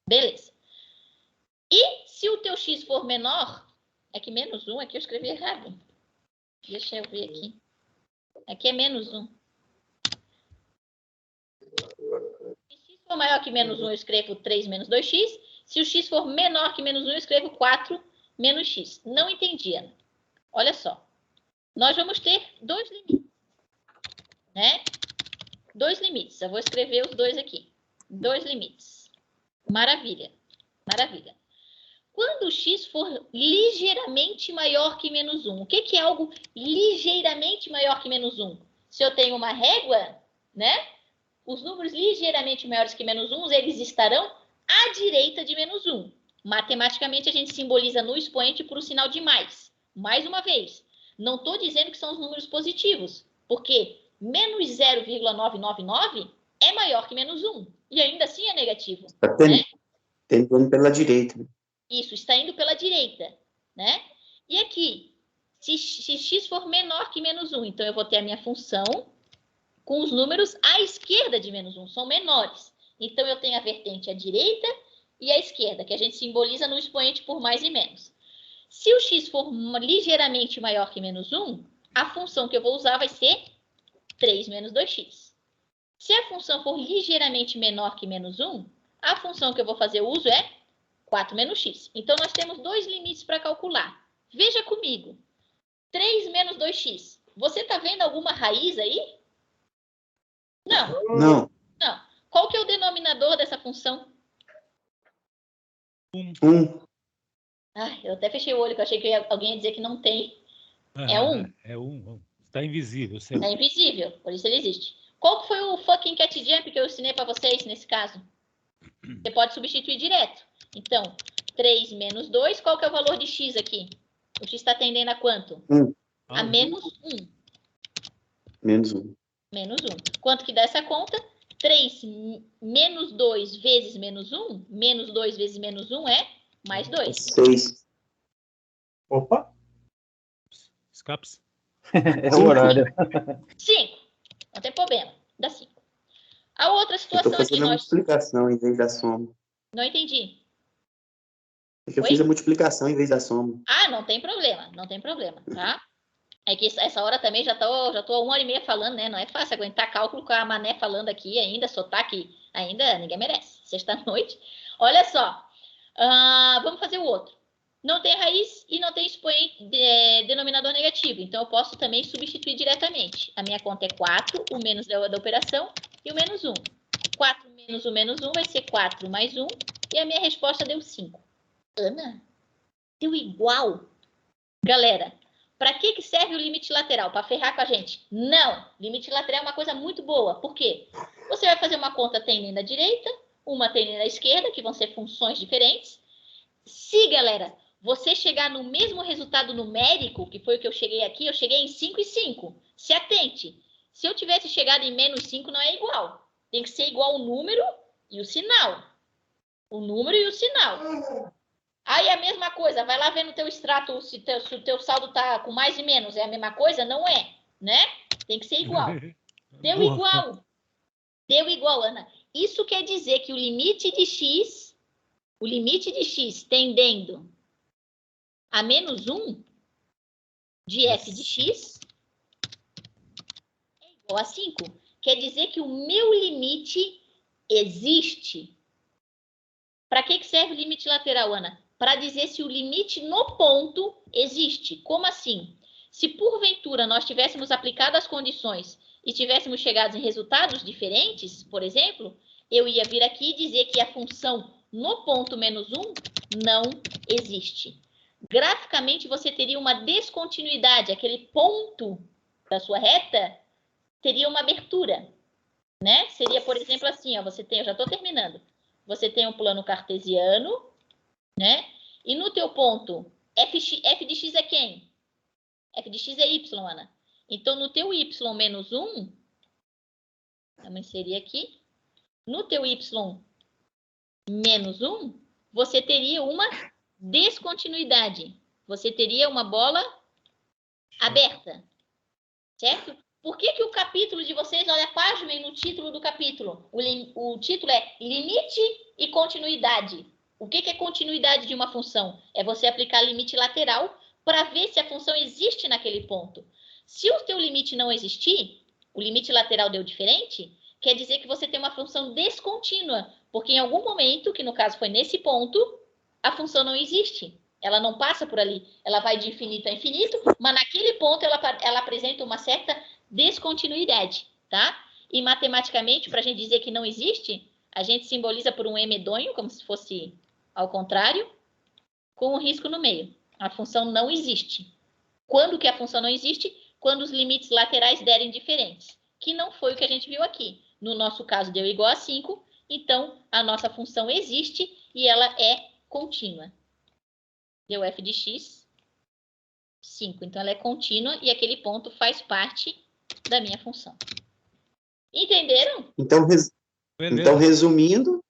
Beleza. E se o teu x for menor, é que menos 1, aqui eu escrevi errado. Deixa eu ver aqui. Aqui é menos 1. Se x for maior que menos 1, eu escrevo 3 menos 2x. Se o x for menor que menos 1, eu escrevo 4 menos x. Não entendi, Ana. Olha só. Nós vamos ter 2 limites. Né? 2 limites. Eu vou escrever os 2 aqui. 2 limites. Maravilha. Maravilha. Quando o x for ligeiramente maior que menos 1, o que é algo ligeiramente maior que menos 1? Se eu tenho uma régua, né? Os números ligeiramente maiores que menos 1, eles estarão à direita de menos 1. Matematicamente, a gente simboliza no expoente por um sinal de mais. Mais uma vez, não estou dizendo que são os números positivos, porque menos 0,999 é maior que menos 1. E ainda assim é negativo. Está tendendo pela direita. Isso, está indo pela direita, né? E aqui, se x for menor que menos 1, então eu vou ter a minha função com os números à esquerda de menos 1, são menores. Então, eu tenho a vertente à direita e à esquerda, que a gente simboliza no expoente por mais e menos. Se o x for ligeiramente maior que menos 1, a função que eu vou usar vai ser 3 menos 2x. Se a função for ligeiramente menor que menos 1, a função que eu vou fazer uso é 4 menos x. Então, nós temos 2 limites para calcular. Veja comigo. 3 menos 2x. Você está vendo alguma raiz aí? Não. Não. Não. Qual que é o denominador dessa função? 1. Ai, eu até fechei o olho, que eu achei que alguém ia dizer que não tem. É 1. É 1. Está invisível. Está invisível, por isso ele existe. Qual que foi o fucking cat jump que eu ensinei para vocês nesse caso? Você pode substituir direto. Então, 3 menos 2, qual que é o valor de x aqui? O x está tendendo a quanto? 1. A menos 1. Menos 1. Menos 1. Quanto que dá essa conta? 3 menos 2 vezes menos 1. Menos 2 vezes menos 1 é mais 2. 6. Opa! Escapes. É o horário. 5. Não tem problema. Dá 5. A outra Eu situação tô aqui, fazendo a multiplicação em vez da soma. Não entendi. Eu fiz a multiplicação em vez da soma. Ah, não tem problema. Não tem problema, tá? É que essa hora também já tô 1h30 falando, né? Não é fácil aguentar cálculo com a Mané falando aqui ainda, sotaque ainda, ninguém merece. Sexta-noite. Olha só. Vamos fazer o outro. Não tem raiz e não tem expoente, denominador negativo. Então, eu posso também substituir diretamente. A minha conta é 4, o menos da operação e o menos 1. 4 menos o menos 1 vai ser 4 mais 1. E a minha resposta deu 5. Ana, deu igual. Galera, para que serve o limite lateral? Para ferrar com a gente? Não. Limite lateral é uma coisa muito boa. Por quê? Você vai fazer uma conta tendendo à direita, uma tendendo à esquerda, que vão ser funções diferentes. Se, galera, você chegar no mesmo resultado numérico, que foi o que eu cheguei aqui, eu cheguei em 5 e 5. Se atente. Se eu tivesse chegado em menos 5, não é igual. Tem que ser igual o número e o sinal. O número e o sinal. Aí a mesma coisa, vai lá ver no teu extrato se o teu saldo tá com mais e menos. É a mesma coisa? Não é, né? Tem que ser igual. Deu igual. Deu igual, Ana. Isso quer dizer que o limite de x tendendo a menos 1 de f de x é igual a 5. Quer dizer que o meu limite existe. Para que serve o limite lateral, Ana? Para dizer se o limite no ponto existe. Como assim? Se porventura nós tivéssemos aplicado as condições e tivéssemos chegado em resultados diferentes, por exemplo, eu ia vir aqui e dizer que a função no ponto menos 1 não existe. Graficamente, você teria uma descontinuidade. Aquele ponto da sua reta teria uma abertura, né? Seria, por exemplo, assim, ó, eu já estou terminando. Você tem um plano cartesiano, né? E no teu ponto, f de x é quem? F de x é y, Ana. Então, no teu y menos 1, vamos inserir aqui, no teu y menos 1, você teria uma descontinuidade. Você teria uma bola aberta, certo? Por que o capítulo de vocês, olha, pasmem no título do capítulo. O título é Limite e Continuidade. O que é continuidade de uma função? É você aplicar limite lateral para ver se a função existe naquele ponto. Se o teu limite não existir, o limite lateral deu diferente, quer dizer que você tem uma função descontínua, porque em algum momento, que no caso foi nesse ponto, a função não existe. Ela não passa por ali. Ela vai de infinito a infinito, mas naquele ponto ela apresenta uma certa descontinuidade, tá? E matematicamente, para a gente dizer que não existe, a gente simboliza por um E medonho, como se fosse ao contrário, com um risco no meio. A função não existe. Quando que a função não existe? Quando os limites laterais derem diferentes, que não foi o que a gente viu aqui. No nosso caso, deu igual a 5, então a nossa função existe e ela é contínua. Deu f de x, 5. Então, ela é contínua e aquele ponto faz parte da minha função. Entenderam? Então, resumindo,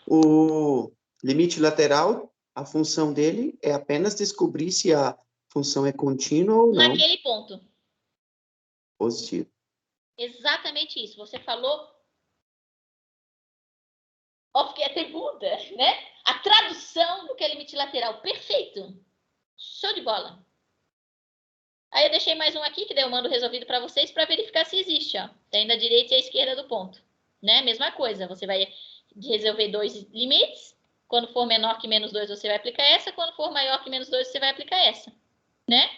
o limite lateral, a função dele é apenas descobrir se a função é contínua ou não. Naquele ponto. Positivo. Exatamente isso. Você falou... Óbvio que é a pergunta, né? A tradução do que é limite lateral. Perfeito. Show de bola. Aí eu deixei mais um aqui, que daí eu mando resolvido para vocês, para verificar se existe, ó. Tem da direita e a esquerda do ponto. Né? Mesma coisa. Você vai resolver dois limites. Quando for menor que menos 2, você vai aplicar essa. Quando for maior que menos 2, você vai aplicar essa. Né?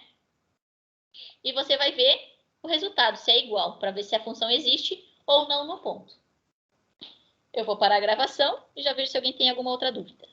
E você vai ver o resultado, se é igual, para ver se a função existe ou não no ponto. Eu vou parar a gravação e já vejo se alguém tem alguma outra dúvida.